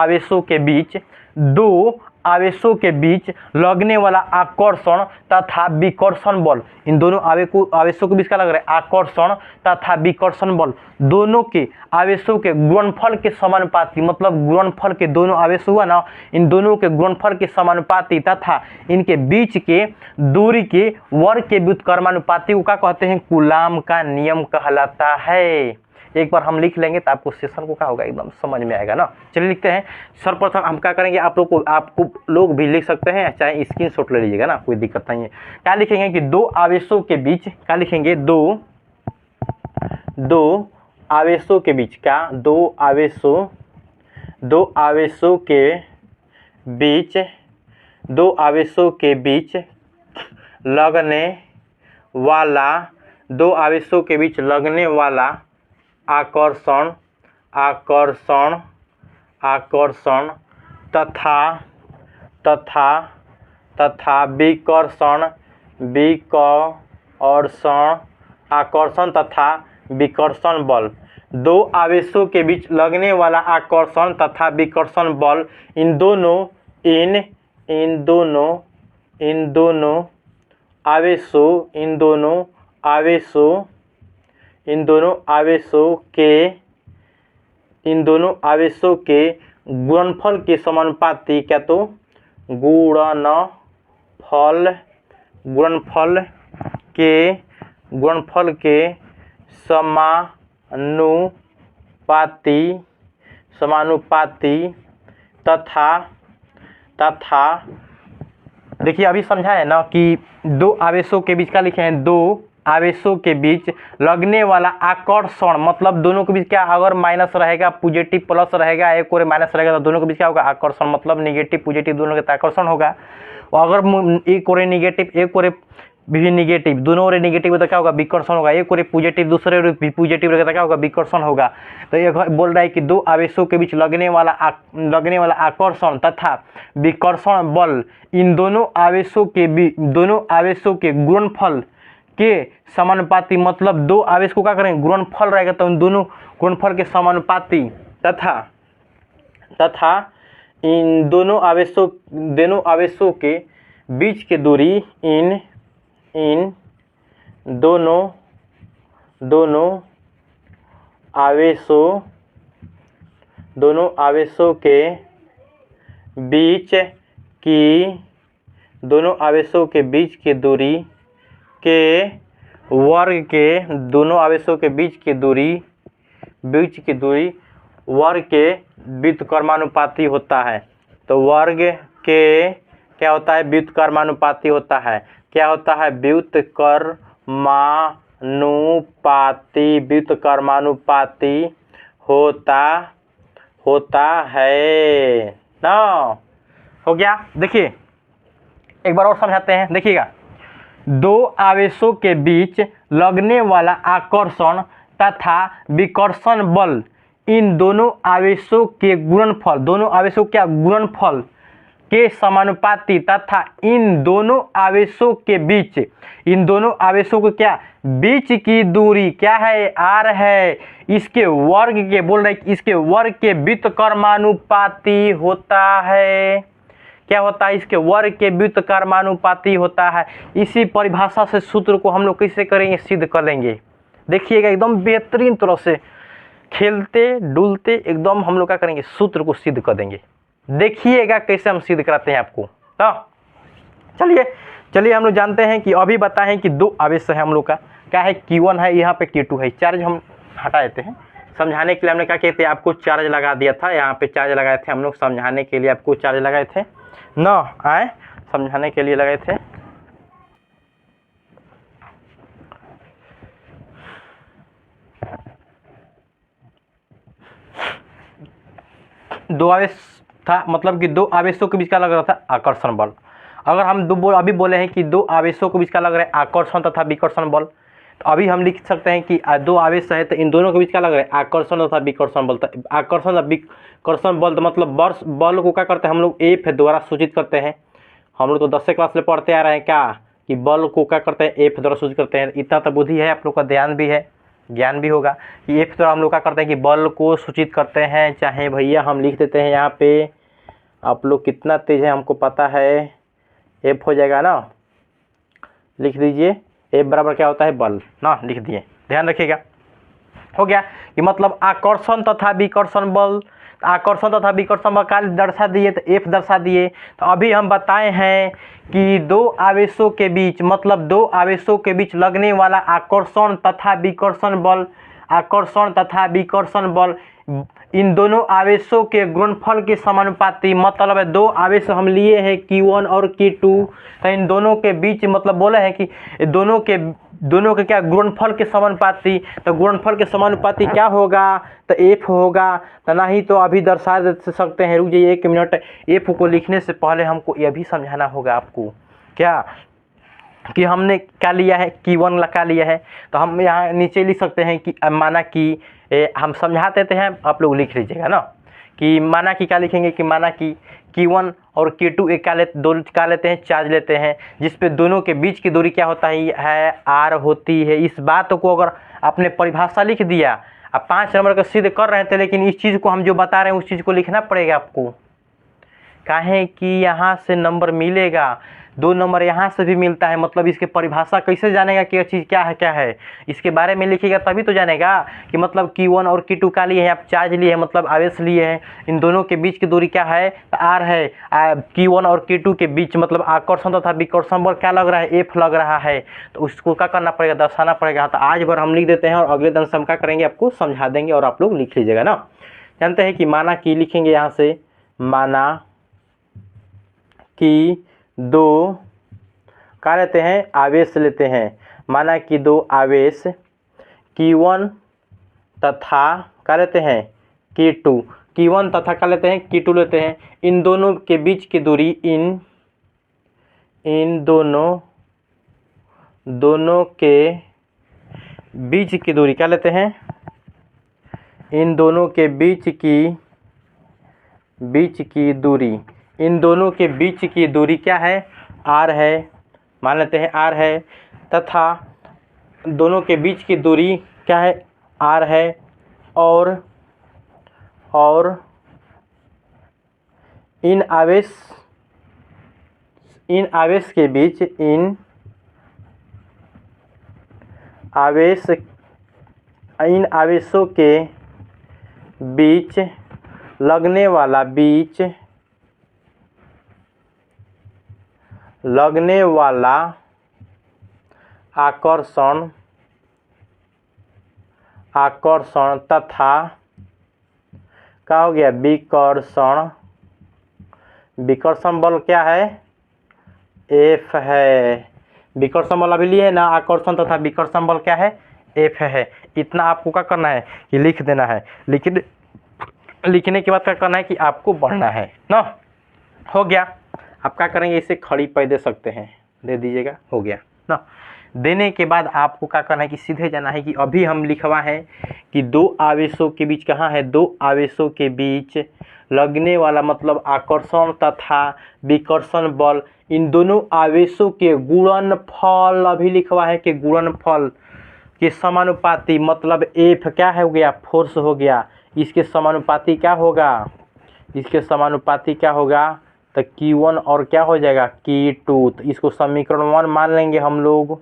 आवेशों के बीच लगने वाला आकर्षण तथा विकर्षण बल, इन दोनों आवेशों के बीच क्या लग रहा है, आकर्षण तथा विकर्षण बल, दोनों के आवेशों के गुणनफल के समानुपाती, मतलब गुणनफल के दोनों आवेश हुआ ना, इन दोनों के गुणनफल के समानुपाती तथा इनके बीच के दूरी के वर्ग के व्युत्क्रमानुपाती को क्या कहते हैं, कूलाम का नियम कहलाता है। एक बार हम लिख लेंगे तो आपको सेशन को क्या होगा, एकदम समझ में आएगा ना। चलिए लिखते हैं। सर्वप्रथम हम क्या करेंगे, आपको लोग भी लिख सकते हैं, चाहे स्क्रीनशॉट ले लीजिएगा ना, कोई दिक्कत नहीं है। क्या लिखेंगे कि दो आवेशों के बीच, क्या लिखेंगे, दो आवेशों के बीच, क्या, दो आवेशों के बीच लगने वाला आकर्षण तथा विकर्षण बल, दो आवेशों के बीच लगने वाला आकर्षण तथा विकर्षण बल, इन इन दोनों आवेशों के गुणनफल के समानुपाती, क्या तो गुणनफल के समानुपाती तथा देखिए अभी समझा है ना कि दो आवेशों के बीच क्या लिखे हैं, दो आवेशों के बीच लगने वाला आकर्षण, मतलब दोनों के बीच क्या, अगर माइनस रहेगा पॉजिटिव प्लस रहेगा, एक और माइनस रहेगा तो दोनों के बीच क्या होगा, आकर्षण, मतलब नेगेटिव पॉजिटिव दोनों के आकर्षण होगा। और अगर एक और नेगेटिव एक और भी नेगेटिव, दोनों और नेगेटिव तो क्या होगा, विकर्षण होगा। एक और पॉजिटिव दूसरे और भी पॉजिटिव रहेगा तो क्या होगा, विकर्षण होगा। तो ये बोल रहा है कि दो आवेशों के बीच लगने वाला आकर्षण तथा विकर्षण बल इन दोनों आवेशों के गुणनफल के समानुपाती, मतलब दो आवेश को क्या करेंगे, गुणनफल रहेगा तो उन दोनों गुणनफल के समानुपाती तथा इन दोनों आवेशों के बीच की दूरी इन दोनों आवेशों के बीच की दूरी के वर्ग के व्युत्क्रमानुपाती होता है। तो वर्ग के क्या होता है, व्युत्क्रमानुपाती होता है। क्या होता है, व्युत्क्रमानुपाती होता है ना। हो गया। देखिए एक बार और समझाते हैं, देखिएगा। दो आवेशों के बीच लगने वाला आकर्षण तथा विकर्षण बल इन दोनों आवेशों के गुणनफल, दोनों आवेशों क्या, गुणनफल के समानुपाती तथा इन दोनों आवेशों के बीच क्या, बीच की दूरी क्या है, r है, इसके वर्ग के बोल रहे इसके वर्ग के व्युत्क्रमानुपाती होता है। क्या होता है, इसके वर्ग के व्युत्क्रमानुपाती होता है। इसी परिभाषा से सूत्र को हम लोग कैसे करेंगे, सिद्ध कर लेंगे। देखिएगा एकदम बेहतरीन तरह से खेलते डुलते एकदम हम लोग क्या करेंगे, सूत्र को सिद्ध कर देंगे। देखिएगा कैसे हम सिद्ध कराते हैं आपको। तो चलिए हम लोग जानते हैं कि अभी बताएं कि दो आवेश है हम लोग का, क्या है, Q1 है, यहाँ पे Q2 है। चार्ज हम हटा देते हैं। समझाने के लिए हमने क्या कहते हैं, आपको चार्ज लगा दिया था, यहाँ पे चार्ज लगाए थे हम लोग, समझाने के लिए आपको चार्ज लगाए थे न आए, समझाने के लिए लगाए थे। दो आवेश था, मतलब कि दो आवेशों के बीच का लग रहा था आकर्षण बल। अगर हम अभी बोले हैं कि दो आवेशों के बीच का लग रहा है आकर्षण तथा विकर्षण बल, तो अभी हम लिख सकते हैं कि दो आवेश है तो इन दोनों के बीच क्या लग रहा है, आकर्षण तथा विकर्षण बल। आकर्षण तथा विकर्षण बल मतलब बल को क्या करते हैं हम लोग, F द्वारा सूचित करते हैं। हम लोग तो 10वीं क्लास में पढ़ते आ रहे हैं क्या, कि बल को क्या करते हैं, F द्वारा सूचित करते हैं। इतना तो बुद्धि है, आप लोग का ध्यान भी है, ज्ञान भी होगा कि F द्वारा हम लोग क्या करते हैं कि बल को सूचित करते हैं। चाहे भैया हम लिख देते हैं यहाँ पे, आप लोग कितना तेज है हमको पता है, F हो जाएगा ना, लिख दीजिए। F बराबर क्या होता है, बल ना, लिख दिए, ध्यान रखिएगा। हो गया कि मतलब आकर्षण तथा विकर्षण बल, आकर्षण तथा विकर्षण बल का दर्शा दिए तो F दर्शा दिए। तो अभी हम बताए हैं कि दो आवेशों के बीच, मतलब दो आवेशों के बीच लगने वाला आकर्षण तथा विकर्षण बल इन दोनों आवेशों के गुणनफल के समानुपाती, मतलब दो आवेश हम लिए हैं Q1 और Q2, तो इन दोनों के बीच मतलब बोला है कि दोनों के क्या, गुणनफल के समानुपाती। तो गुणनफल के समानुपाती क्या होगा, तो F होगा। तो नहीं तो अभी दर्शा सकते हैं, रुक जाइए 1 मिनट। F को लिखने से पहले हमको यह भी समझाना होगा आपको क्या, कि हमने क्या लिया है, Q1 का लिया है। तो हम यहाँ नीचे लिख सकते हैं कि माना कि हम समझा देते हैं, आप लोग लिख लीजिएगा ना, कि माना कि क्या लिखेंगे, कि माना कि Q1 और Q2 एक क्या लेते हैं, चार्ज लेते हैं, जिसपे दोनों के बीच की दूरी क्या होता है, R होती है। इस बात को अगर आपने परिभाषा लिख दिया, अब 5 नंबर का सिद्ध कर रहे थे, लेकिन इस चीज़ को हम जो बता रहे हैं उस चीज़ को लिखना पड़ेगा आपको, काहे कि यहाँ से नंबर मिलेगा, 2 नंबर यहाँ से भी मिलता है, मतलब इसके परिभाषा कैसे जानेगा कि यह चीज़ क्या है, इसके बारे में लिखिएगा तभी तो जानेगा कि मतलब Q1 और Q2 का लिए हैं आप, चार्ज लिए हैं मतलब आवेश लिए हैं, इन दोनों के बीच की दूरी क्या है, R है। Q1 और Q2 के बीच मतलब आकर्षण तथा विकर्षण बल क्या लग रहा है, F लग रहा है, तो उसको क्या करना पड़ेगा, दर्शाना पड़ेगा। तो आज बार हम लिख देते हैं और अगले दिन से हम क्या करेंगे, आपको समझा देंगे और आप लोग लिख लीजिएगा ना। जानते हैं कि माना कि लिखेंगे यहाँ से, माना कि 2 क्या लेते हैं, आवेश लेते हैं, माना कि 2 आवेश Q1 तथा क्या लेते हैं, Q2, Q1 तथा क्या लेते हैं, Q2 लेते हैं। इन दोनों के बीच की दूरी, इन दोनों के बीच की दूरी क्या लेते हैं, इन दोनों के बीच की दूरी, इन दोनों के बीच की दूरी क्या है, R है, मान लेते हैं R है, तथा दोनों के बीच की दूरी क्या है, R है, और इन आवेश के बीच, इन आवेशों के बीच लगने वाला आकर्षण तथा क्या हो गया, विकर्षण बल क्या है, F है। विकर्षण बल अभी लिए ना, आकर्षण तथा विकर्षण बल क्या है, F है। इतना आपको क्या करना है कि लिख देना है, लिखने के बाद क्या करना है कि आपको बढ़ना है ना। हो गया, आप क्या करेंगे, इसे खड़ी पे दे सकते हैं, दे दीजिएगा, हो गया ना। देने के बाद आपको क्या करना है कि सीधे जाना है कि अभी हम लिखवा है कि 2 आवेशों के बीच कहाँ है, 2 आवेशों के बीच लगने वाला मतलब आकर्षण तथा विकर्षण बल, इन दोनों आवेशों के गुणनफल, अभी लिखवा है कि गुणनफल के समानुपाती, मतलब F क्या हो गया, फोर्स हो गया, इसके समानुपाती क्या होगा, इसके समानुपाती क्या होगा, तो Q1 और क्या हो जाएगा, Q2। तो इसको समीकरण 1 मान लेंगे हम लोग,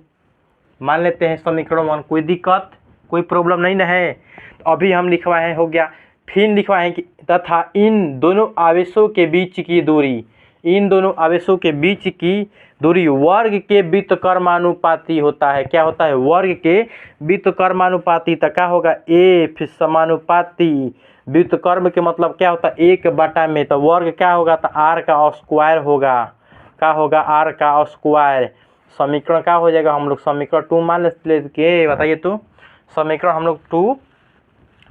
मान लेते हैं समीकरण 1, कोई दिक्कत, कोई प्रॉब्लम नहीं ना है। तो अभी हम लिखवाए, हो गया। फिर लिखवाए कि तथा इन दोनों आवेशों के बीच की दूरी, इन दोनों आवेशों के बीच की दूरी वर्ग के व्युत्क्रमानुपाती होता है। क्या होता है, वर्ग के व्युत्क्रमानुपाती। तो क्या होगा, F समानुपाती व्युत्क्रम के मतलब क्या होता है, 1 में, तो वर्ग क्या होगा, तो R का स्क्वायर होगा, क्या होगा, R का स्क्वायर। समीकरण क्या हो जाएगा, हम लोग समीकरण 2 मान लेते, बताइए तो, समीकरण हम लोग 2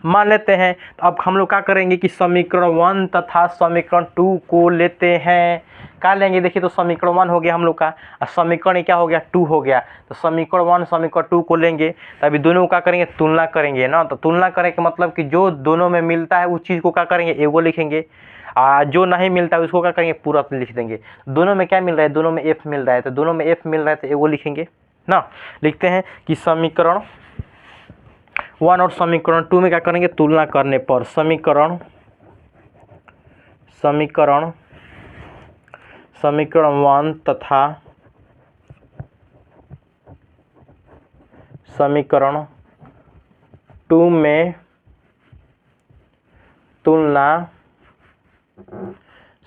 मान लेते हैं। तो अब हम लोग क्या करेंगे कि समीकरण 1 तथा समीकरण 2 को लेते हैं, क्या लेंगे, देखिए तो समीकरण 1 हो गया हम लोग का, और समीकरण क्या हो गया, 2 हो गया। तो समीकरण 1 समीकरण 2 को लेंगे, तो अभी दोनों का करेंगे, तुलना करेंगे ना। तो तुलना करें के मतलब कि जो दोनों में मिलता है उस चीज़ को क्या करेंगे, एगो लिखेंगे, जो नहीं मिलता है उसको क्या करेंगे, पूरा लिख देंगे। दोनों में क्या मिल रहा है, दोनों में F मिल रहा है, तो दोनों में F मिल रहा है तो एगो लिखेंगे ना। लिखते हैं कि समीकरण 1 और समीकरण 2 में क्या करेंगे, तुलना करने पर समीकरण 1 तथा समीकरण 2 में तुलना,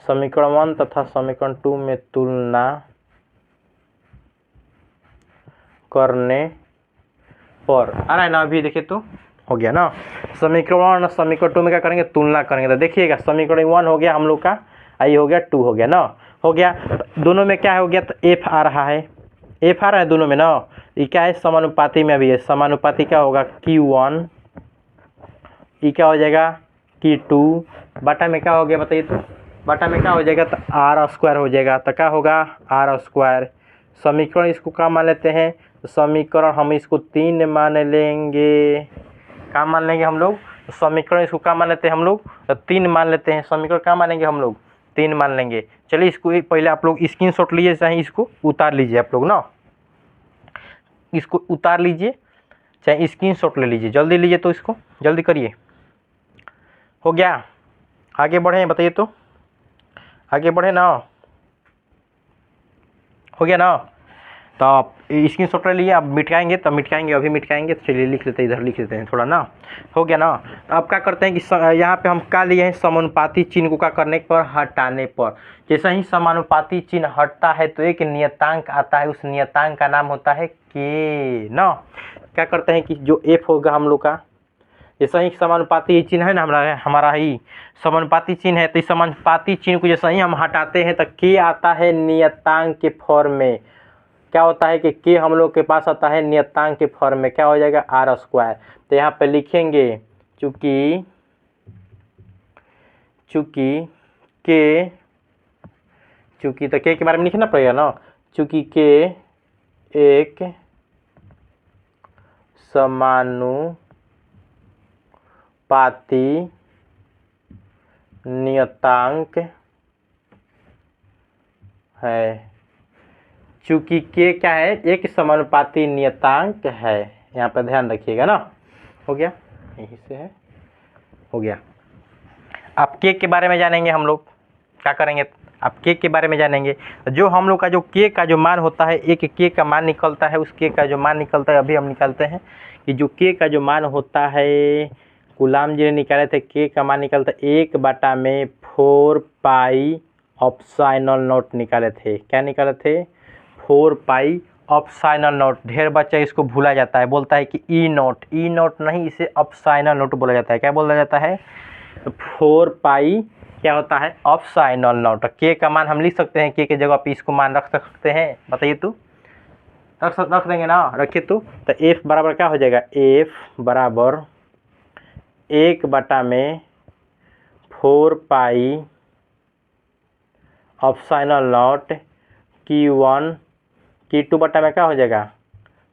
समीकरण 1 तथा समीकरण 2 में तुलना करने पर, आ रहा है ना, अभी देखिए तो हो गया ना। समीकरण 1 समीकरण 2 में क्या करेंगे, तुलना करेंगे। तो देखिएगा समीकरण 1 हो गया हम लोग का, आई हो गया, 2 हो गया ना, हो गया। तो दोनों में क्या हो गया, तो F आ रहा है, F आ रहा है दोनों में ना। ये क्या है, समानुपाती में अभी है, समानुपाती क्या होगा, Q1, ये क्या हो जाएगा, Q2, बटा में क्या हो गया, बताइए तो, बटा में क्या हो जाएगा, तो R स्क्वायर हो जाएगा। तो क्या होगा, R स्क्वायर। समीकरण इसको क्या मान लेते हैं, तो समीकरण हम इसको 3 मान लेंगे, क्या मान लेंगे हम लोग, समीकरण इसको क्या मान लेते हैं हम लोग, तो 3 मान लेते हैं। समीकरण क्या मानेंगे हम लोग, 3 मान लेंगे। चलिए इसको पहले आप लोग स्क्रीनशॉट लीजिए, चाहे इसको उतार लीजिए आप लोग ना, इसको उतार लीजिए चाहे स्क्रीनशॉट ले लीजिए, जल्दी लीजिए, तो इसको जल्दी करिए। हो गया, आगे बढ़े, बताइए तो, आगे बढ़े ना, हो गया ना। तो आप स्क्रीन शॉट ले लिए, आप मिटाएंगे तब मिटाएंगे, अभी मिटाएंगे तो चलिए लिख लेते हैं, इधर लिख लेते हैं थोड़ा ना, हो गया ना। तो अब क्या करते हैं कि यहाँ पे हम क्या लिए हैं, समानुपाती चिन्ह को क्या करने पर, हटाने पर। जैसे ही समानुपाती चिन्ह हटता है तो एक नियतांक आता है, उस नियतांक का नाम होता है के ना। क्या करते हैं कि जो एफ होगा हम लोग का, जैसा ही समानुपाती चिन्ह है ना हमारा ही समानुपाती चिन्ह है, तो इस समानुपाती चिन्ह को जैसा ही हम हटाते हैं तो के आता है नियतांक के फॉर्म में। क्या होता है कि के हम लोग के पास आता है नियतांक के फॉर्म में, क्या हो जाएगा, आर स्क्वायर। तो यहाँ पे लिखेंगे चूंकि तो के बारे में लिखना पड़ेगा ना, चूंकि के एक समानुपाती नियतांक है। चूंकि के क्या है, एक समानुपाती नियतांक है, यहाँ पर ध्यान रखिएगा ना। हो गया, यही से है, हो गया। अब के बारे में जानेंगे हम लोग, क्या करेंगे, अब के बारे में जानेंगे। जो हम लोग का जो के का जो मान होता है, एक के का मान निकलता है, उस के का जो मान निकलता है, अभी हम निकालते हैं कि जो के का जो मान होता है, गुलाम जी ने निकाले थे, के का मान निकलता है 1/4 पाई एप्सिलॉन नॉट निकाले थे। क्या निकाले थे, 4 पाई एप्सिलॉन नॉट। ढेर बच्चा इसको भूला जाता है, बोलता है कि ई नॉट नहीं, इसे एप्सिलॉन नॉट बोला जाता है। क्या बोला जाता है, 4 पाई क्या होता है, एप्सिलॉन नॉट। के का मान हम लिख सकते हैं, के जगह पे इसको मान रख सकते हैं, बताइए तो, रख देंगे ना, रखिए तो एफ बराबर क्या हो जाएगा, एफ बराबर 1/4 pi epsilon not Q1 Q2 बटा में क्या हो जाएगा,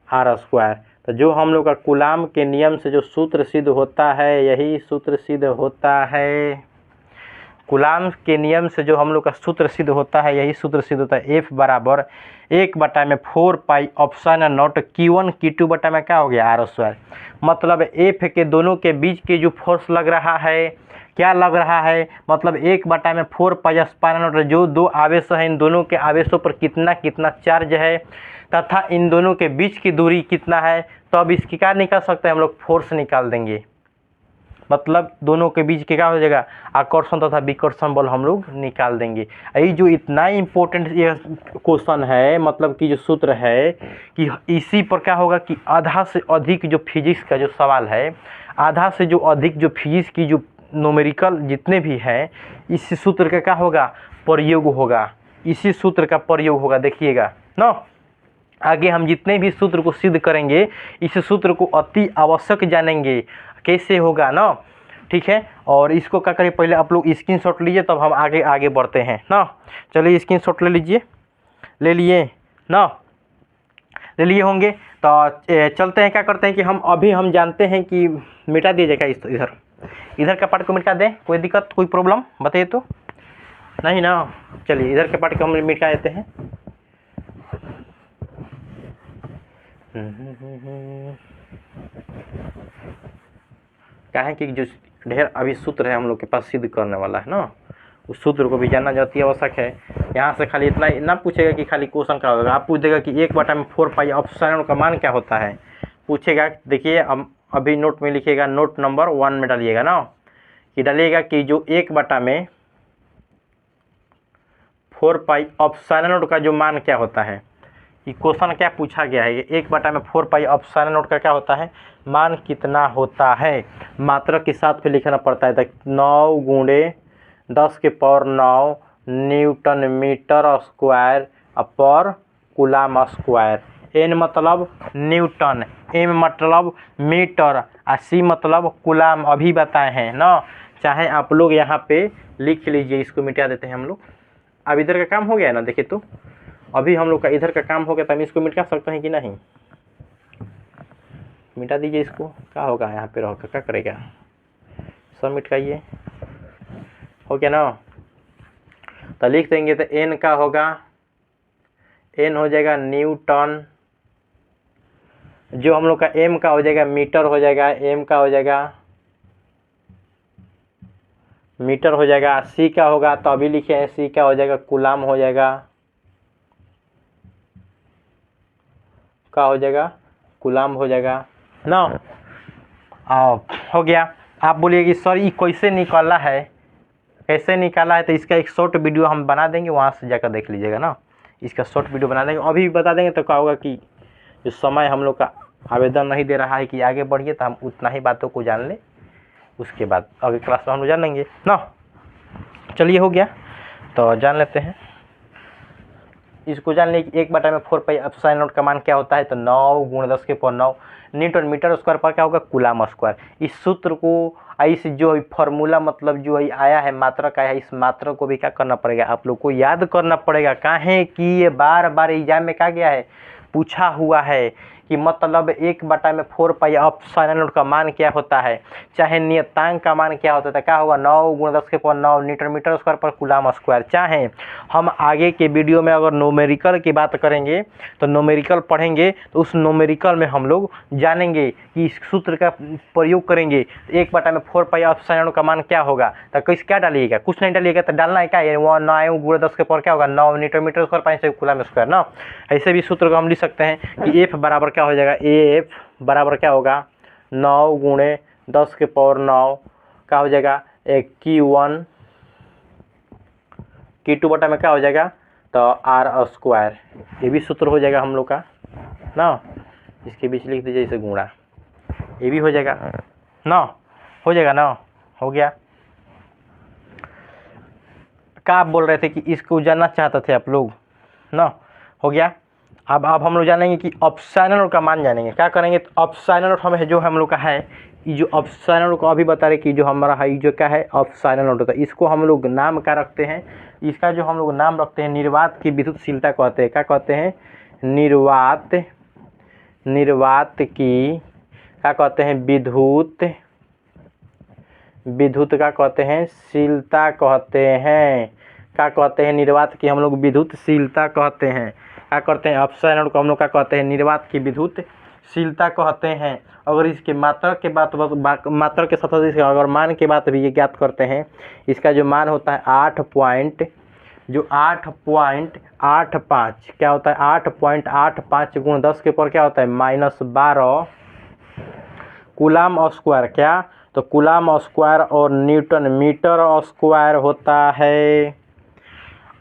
आर स्क्वायर। तो जो हम लोग का कूलाम के नियम से जो सूत्र सिद्ध होता है, यही सूत्र सिद्ध होता है, कूलाम के नियम से जो हम लोग का सूत्र सिद्ध होता है, यही सूत्र सिद्ध होता है। F बराबर 1/4 pi epsilon not Q1 Q2 बटा में क्या हो गया, आर स्क्वायर। मतलब F के दोनों के बीच के जो फोर्स लग रहा है, क्या लग रहा है, मतलब 1/4 पाई एप्सिलॉन नॉट, जो दो आवेश हैं, इन दोनों के आवेशों पर कितना कितना चार्ज है तथा इन दोनों के बीच की दूरी कितना है। तो अब इसकी क्या निकाल सकते हैं हम लोग, फोर्स निकाल देंगे। मतलब दोनों के बीच के क्या हो जाएगा, आकर्षण तथा विकर्षण बल हम लोग निकाल देंगे। ये जो इतना इम्पोर्टेंट ये क्वेश्चन है, मतलब कि जो सूत्र है कि इसी पर क्या होगा कि आधा से अधिक जो फिजिक्स का जो सवाल है, आधा से जो अधिक जो फिजिक्स की जो न्यूमेरिकल जितने भी हैं, इसी सूत्र का क्या होगा, प्रयोग होगा, इसी सूत्र का प्रयोग होगा, देखिएगा ना। आगे हम जितने भी सूत्र को सिद्ध करेंगे, इस सूत्र को अति आवश्यक जानेंगे, कैसे होगा ना, ठीक है। और इसको क्या करें, पहले आप लोग स्क्रीनशॉट लीजिए, तब हम आगे बढ़ते हैं ना। चलिए स्क्रीनशॉट ले लीजिए, ले लिए ना, ले लिए होंगे। तो चलते हैं, क्या करते हैं कि हम जानते हैं कि मिटा दीजिएगा इधर का पार्ट को मिटा दें, कोई दिक्कत कोई प्रॉब्लम बताइए तो, नहीं ना। चलिए इधर के पार्ट को हम मिटा देते हैं। क्या है कि जो ढेर अभी सूत्र है हम लोग के पास सिद्ध करने वाला है ना, उस सूत्र को भी जानना अति आवश्यक है। यहाँ से खाली इतना ना पूछेगा कि खाली क्वेश्चन क्या होगा, आप पूछ देगा कि 1/4 पाई एप्सिलॉन का मान क्या होता है, पूछेगा। देखिए अभी नोट में लिखिएगा, नोट नंबर 1 में डालिएगा ना, कि डालिएगा कि जो 1/4 पाई एप्सिलॉन का जो मान क्या होता है, ये क्वेश्चन क्या पूछा गया है, 1/4 पाई एप्सिलॉन का क्या होता है, मान कितना होता है। मात्रक के साथ फिर लिखना पड़ता है, 9 × 10⁹ न्यूटन मीटर स्क्वायर पर कूलाम स्क्वायर। N मतलब न्यूटन, M मतलब मीटर, और C मतलब कूलाम, अभी बताए हैं ना। चाहे आप लोग यहाँ पे लिख लीजिए, इसको मिटा देते हैं हम लोग। अब इधर का काम हो गया है ना, देखिए तो अभी हम लोग का इधर का काम हो गया, तो हम इसको मिटा सकते हैं कि नहीं, मिटा दीजिए इसको। क्या होगा यहाँ पे रह क्या करेगा, सब मिटाइए, हो गया ना। तो लिख देंगे, तो N का होगा, N हो जाएगा न्यूटन, जो हम लोग का M का हो जाएगा मीटर हो जाएगा, M का हो जाएगा मीटर हो जाएगा। सी क्या होगा, तो अभी लिखे हैं सी क्या हो जाएगा, कूलाम हो जाएगा। क्या हो जाएगा, कूलाम हो जाएगा ना। हो गया। आप बोलिए कि सर ये कैसे निकाला है, कैसे निकाला है, तो इसका एक शॉर्ट वीडियो हम बना देंगे, वहाँ से जाकर देख लीजिएगा ना। इसका शॉर्ट वीडियो बना देंगे, अभी बता देंगे तो क्या होगा कि जो समय हम लोग का आवेदन नहीं दे रहा है कि आगे बढ़िए, तो हम उतना ही बातों को जान लें, उसके बाद अगले क्लास में हम लोग जान लेंगे ना। चलिए हो गया, तो जान लेते हैं। इसको जान लें कि 1/4πε0 का मान क्या होता है, तो 9 × 10⁹ न्यूटन मीटर स्क्वायर पर क्या होगा, कूलाम स्क्वायर। इस सूत्र को, इस जो फॉर्मूला मतलब जो आया है मात्रा का है, इस मात्रा को भी क्या करना पड़ेगा, आप लोग को याद करना पड़ेगा। काहे कि ये बार बार एग्जाम में क्या गया है, पूछा हुआ है कि मतलब 1/4πε0 का मान क्या होता है, चाहे नियतांक का मान क्या होता है, क्या होगा 9 × 10⁹ न्यूटन मीटर स्क्वायर पर कूलाम स्क्वायर। चाहे हम आगे के वीडियो में अगर न्यूमेरिकल की बात करेंगे, तो न्यूमेरिकल पढ़ेंगे, तो उस न्यूमेरिकल में हम लोग जानेंगे कि इस सूत्र का प्रयोग करेंगे। 1/4πε0 का मान क्या होगा, तो किस क्या डालिएगा, कुछ नहीं डालिएगा, तो डालना है क्या, 9 × 10⁻⁴ क्या होगा, 9 न्यूटन मीटर स्क्वायर पानी से कूलाम स्क्वायर ना। ऐसे भी सूत्र को हम लिख सकते हैं कि F बराबर क्या हो जाएगा, F बराबर क्या होगा, 9 × 10⁹ क्या हो जाएगा, Q1 Q2 बटा में क्या हो जाएगा, तो R²। ये भी सूत्र हो जाएगा हम लोग का ना। इसके बीच लिख दीजिए इसे गुणा, ये भी हो जाएगा ना, हो जाएगा ना। हो गया। क्या आप बोल रहे थे कि इसको जानना चाहते थे आप लोग ना। हो गया। अब हम लोग जानेंगे कि एप्सिलॉन का मान जानेंगे। क्या करेंगे, तो एप्सिलॉन हमें जो हम लोग का है, ये जो एप्सिलॉन को अभी बता रहे कि जो हमारा है जो क्या है एप्सिलॉन होता है, इसको हम लोग नाम क्या रखते हैं, इसका जो हम लोग नाम रखते हैं निर्वात की विद्युतशीलता कहते हैं। क्या कहते हैं, निर्वात की क्या कहते हैं, विद्युत का कहते हैं शीलता कहते हैं। क्या कहते हैं, निर्वात की हम लोग विद्युतशीलता कहते हैं। क्या करते हैं, एप्सिलॉन को हम लोग क्या कहते हैं, निर्वात की विद्युतशीलता कहते हैं। अगर इसके मात्रक के बात मात्रक के साथ इसका अगर मान की बात भी ये ज्ञात करते हैं, इसका जो मान होता है 8.85 क्या होता है, 8.85 × 10⁻⁴ क्या होता है, -12 कूलाम स्क्वायर। क्या, तो कूलाम स्क्वायर और न्यूटन मीटर स्क्वायर होता है।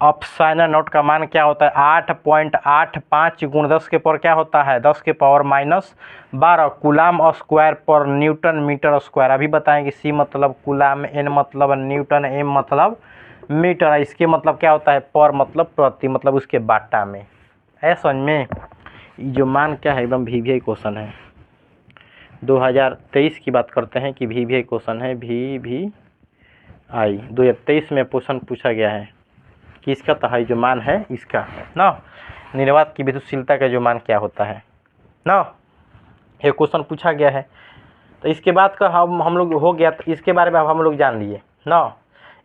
एप्सिलॉन का मान क्या होता है, 8.85 × 10⁻⁴ क्या होता है, 10⁻⁻12 कूलाम स्क्वायर पर न्यूटन मीटर स्क्वायर। अभी बताएं कि सी मतलब कूलाम, एन मतलब न्यूटन, एम मतलब मीटर। इसके मतलब क्या होता है, पर मतलब प्रति, मतलब उसके बाटा में है। समझ में, जो मान क्या है एकदम VVI क्वेश्चन है। 2023 की बात करते हैं कि VVI क्वेश्चन है, VVI 2023 में क्वेश्चन पूछा गया है कि इसका तो है जो मान है इसका ना, निर्वात की विद्युतशीलता का जो मान क्या होता है ना, ये क्वेश्चन पूछा गया है। तो इसके बाद का हम लोग हो गया, तो इसके बारे में अब हम लोग जान लिए ना।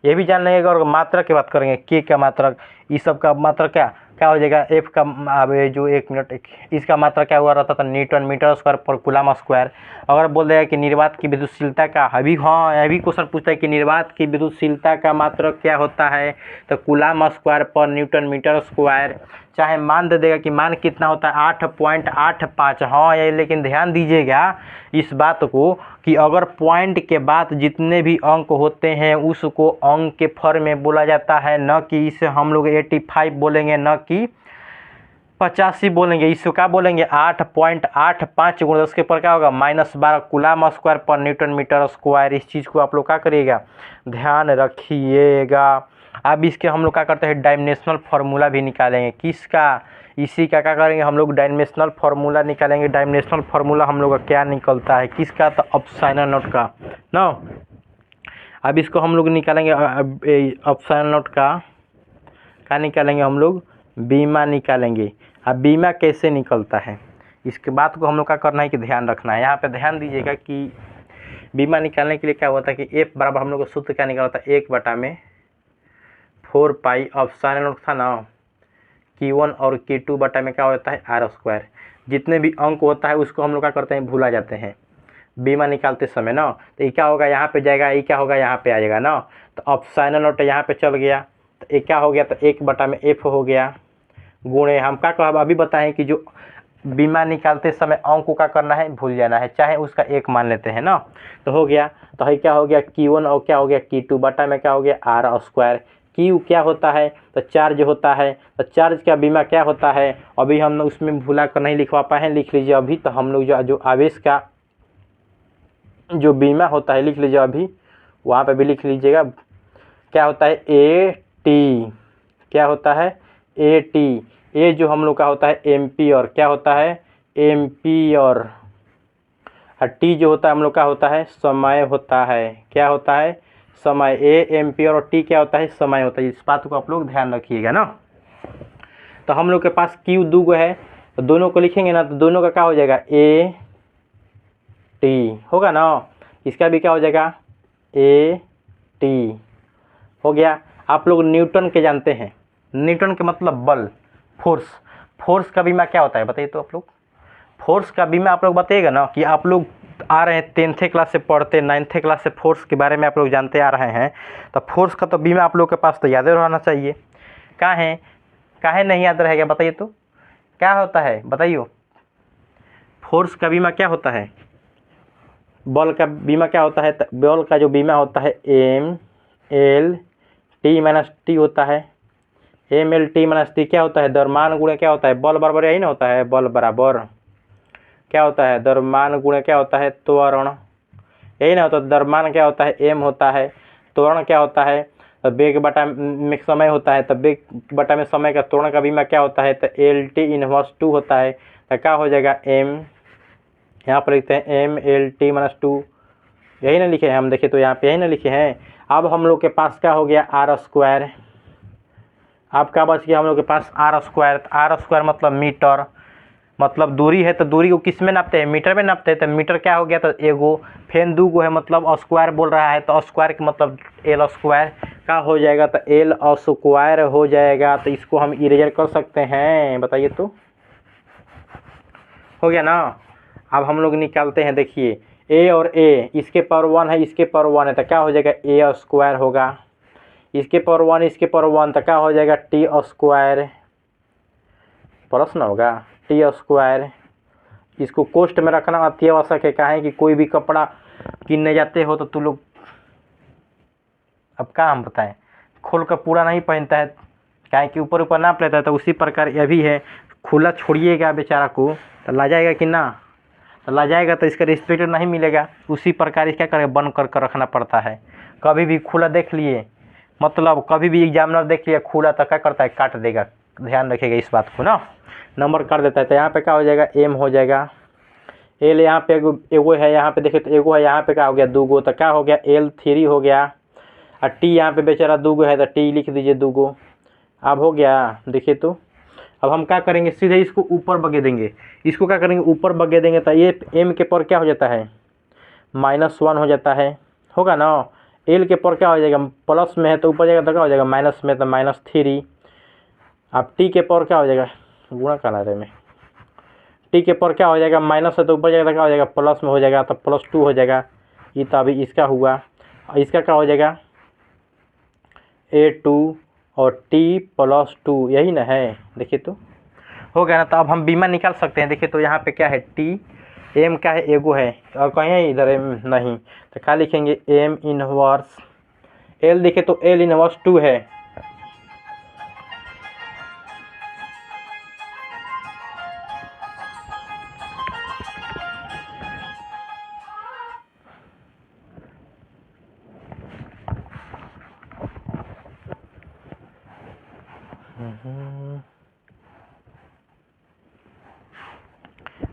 ये भी जान लेंगे। और मात्रक की बात करेंगे, के का मात्रक, इस सब का मात्रक क्या हो जाएगा, एफ का, अब जो 1 मिनट इसका मात्रा क्या हुआ रहता था, न्यूटन मीटर स्क्वायर पर कूलाम स्क्वायर। अगर बोल देगा कि निर्वात की विद्युतशीलता का, अभी हाँ अभी क्वेश्चन पूछता है कि निर्वात की विद्युतशीलता का मात्रक क्या होता है, तो कूलाम स्क्वायर पर न्यूटन मीटर स्क्वायर। चाहे मान दे देगा कि मान कितना होता है 8.85। हाँ ये लेकिन ध्यान दीजिएगा इस बात को कि अगर पॉइंट के बाद जितने भी अंक होते हैं उसको अंक के फॉर्म में बोला जाता है, न कि इसे हम लोग 85 बोलेंगे, न कि 85 बोलेंगे। इसको क्या बोलेंगे, 8.85 × 10⁻⁴ क्या होगा, -12 कूलाम स्क्वायर पर न्यूटन मीटर स्क्वायर। इस चीज़ को आप लोग क्या करिएगा, ध्यान रखिएगा। अब इसके हम लोग क्या करते हैं, डायमेंशनल फार्मूला भी निकालेंगे। किसका, इसी का क्या करेंगे हम लोग, डायमेंशनल फार्मूला निकालेंगे। डायमेंशनल फार्मूला हम लोग का क्या निकलता है, किसका, तो एप्सिलॉन का ना। अब इसको हम लोग निकालेंगे, एप्सिलॉन का क्या निकालेंगे हम लोग, बीमा निकालेंगे। अब बीमा कैसे निकलता है, इसके बात को हम लोग का करना है कि ध्यान रखना है। यहाँ पे ध्यान दीजिएगा कि बीमा निकालने के लिए क्या होता है कि एफ बराबर हम लोग का सूत्र क्या निकलता है, 1/4π एप्सिलॉन था ना, Q1 और Q2 बटा में क्या होता है, R²। जितने भी अंक होता है उसको हम लोग क्या करते हैं, भूला जाते हैं बीमा निकालते समय ना। तो ये क्या होगा, यहाँ पे जाएगा, ये क्या होगा, यहाँ पे आ जाएगा ना। तो अब साइन नोट यहाँ पे चल गया, तो एक क्या हो गया, तो 1/f हो गया, गुणे हम क्या कहा अभी बताएं कि जो बीमा निकालते समय अंक को क्या करना है, भूल जाना है, चाहे उसका 1 मान लेते हैं ना। तो हो गया, तो है क्या हो गया Q1 और क्या हो गया Q2 बटा में क्या हो गया r²। Q क्या होता है, तो चार्ज होता है, तो चार्ज का बीमा क्या होता है, अभी हम उसमें भूला कर नहीं लिखवा पाए हैं, लिख लीजिए अभी। तो हम लोग जो आवेश का जो बीमा होता है लिख लीजिए अभी, वहाँ पे भी लिख लीजिएगा, क्या होता है AT, क्या होता है AT, ए जो हम लोग का होता है एम्पियर, क्या होता है एम्पियर, और टी जो होता है हम लोग का होता है समय होता है, क्या होता है समय, ए एम्पियर और टी क्या होता है समय होता है। इस बात को आप लोग ध्यान रखिएगा ना। तो हम लोग के पास Q दो गो है, तो दोनों को लिखेंगे ना, तो दोनों का क्या हो जाएगा AT होगा ना, इसका भी क्या हो जाएगा AT हो गया। आप लोग न्यूटन के जानते हैं, न्यूटन के मतलब बल, फोर्स, फोर्स का बीमा क्या होता है बताइए तो आप लोग। फोर्स का बीमा आप लोग बताइएगा ना, कि आप लोग आ रहे हैं 10th क्लास से पढ़ते, 9th क्लास से फोर्स के बारे में आप लोग जानते आ रहे हैं, तो फोर्स का तो बीमा आप लोग के पास तो याद रहना चाहिए। काहे नहीं याद रहेगा बताइए तो, क्या होता है बताइए। फोर्स का बीमा क्या होता है, बल का बीमा क्या होता है, बल का जो बीमा होता है MLT-T होता है, MLT-T क्या होता है, द्रव्यमान गुणे क्या होता है बल बराबर, यही ना होता है, बल बराबर क्या होता है द्रव्यमान गुणे क्या होता है त्वरण, यही ना होता है। द्रव्यमान क्या होता है m होता है, त्वरण क्या होता है तो वेग बटा में समय होता है, तो वेग बटा में समय का त्वरण का बीमा क्या होता है, तो LT−2 होता है। तो क्या हो जाएगा m, यहाँ पर लिखते हैं MLT-2, यही ना लिखे हैं हम, देखे तो यहाँ पे यही ना लिखे हैं। अब हम लोग के पास क्या हो गया r², अब क्या बच गया हम लोग के पास r², r² मतलब मीटर, मतलब दूरी है, तो दूरी को किस में नापते हैं, मीटर में नापते हैं। तो मीटर क्या हो गया, तो एगो फेन दू गो है, मतलब स्क्वायर बोल रहा है, तो स्क्वायर का मतलब L² का हो जाएगा, तो L² हो जाएगा। तो इसको हम इरेजर कर सकते हैं, बताइए तो हो गया ना। अब हम लोग निकालते हैं, देखिए A और A, इसके पावर 1 है, इसके पावर 1 है, तो क्या हो जाएगा A² होगा, इसके पावर 1 इसके पावर 1, तो क्या हो जाएगा T² प्लस ना होगा T²। इसको कोष्ट में रखना अति आवश्यक है, काहे कि कोई भी कपड़ा किनने जाते हो तो तुम लोग, अब क्या हम बताएं, खोल कर पूरा नहीं पहनता है, काहे कि ऊपर ऊपर नाप लेता है। तो उसी प्रकार यह भी है, खुला छोड़िएगा बेचारा को तो ला जाएगा कि ना, तो ला जाएगा तो इसका रिस्पेक्ट नहीं मिलेगा। उसी प्रकार इसका करेगा बंद कर रखना पड़ता है। कभी भी खुला देख लिए, मतलब कभी भी एग्जामिनर देख लिया खुला, तो क्या करता है काट देगा, ध्यान रखिएगा इस बात को ना, नंबर कर देता है। तो यहाँ पे क्या हो जाएगा M हो जाएगा, L यहाँ पे एगो है, यहाँ पे देखिए तो एगो है, यहाँ पे क्या हो गया दू गो, तो क्या हो गया L3 हो गया, और T यहाँ पे बेचारा दू गो है, तो T लिख दीजिए दू गो। अब हो गया, देखिए तो अब हम क्या करेंगे, सीधे इसको ऊपर बगे देंगे, इसको क्या करेंगे ऊपर बगे देंगे, तो ये M के पर क्या हो जाता है -1 हो जाता है, होगा ना। L के पर क्या हो जाएगा, प्लस में है तो ऊपर जाएगा तो क्या हो जाएगा माइनस में, तो -3। अब T के पर क्या हो जाएगा, गुणा करना है में, T के पर क्या हो जाएगा माइनस है तो ऊपर जाएगा तो क्या हो जाएगा प्लस में हो जाएगा, तो +2 हो जाएगा। ये तो अभी इसका हुआ, इसका क्या हो जाएगा A2 और T+2, यही ना है, देखिए तो हो गया ना। तो अब हम बीमा निकाल सकते हैं, देखिए तो यहाँ पे क्या है T, M क्या है एगो है, और कहीं है इधर M नहीं, तो क्या लिखेंगे M−1, L देखिए तो L−2 है,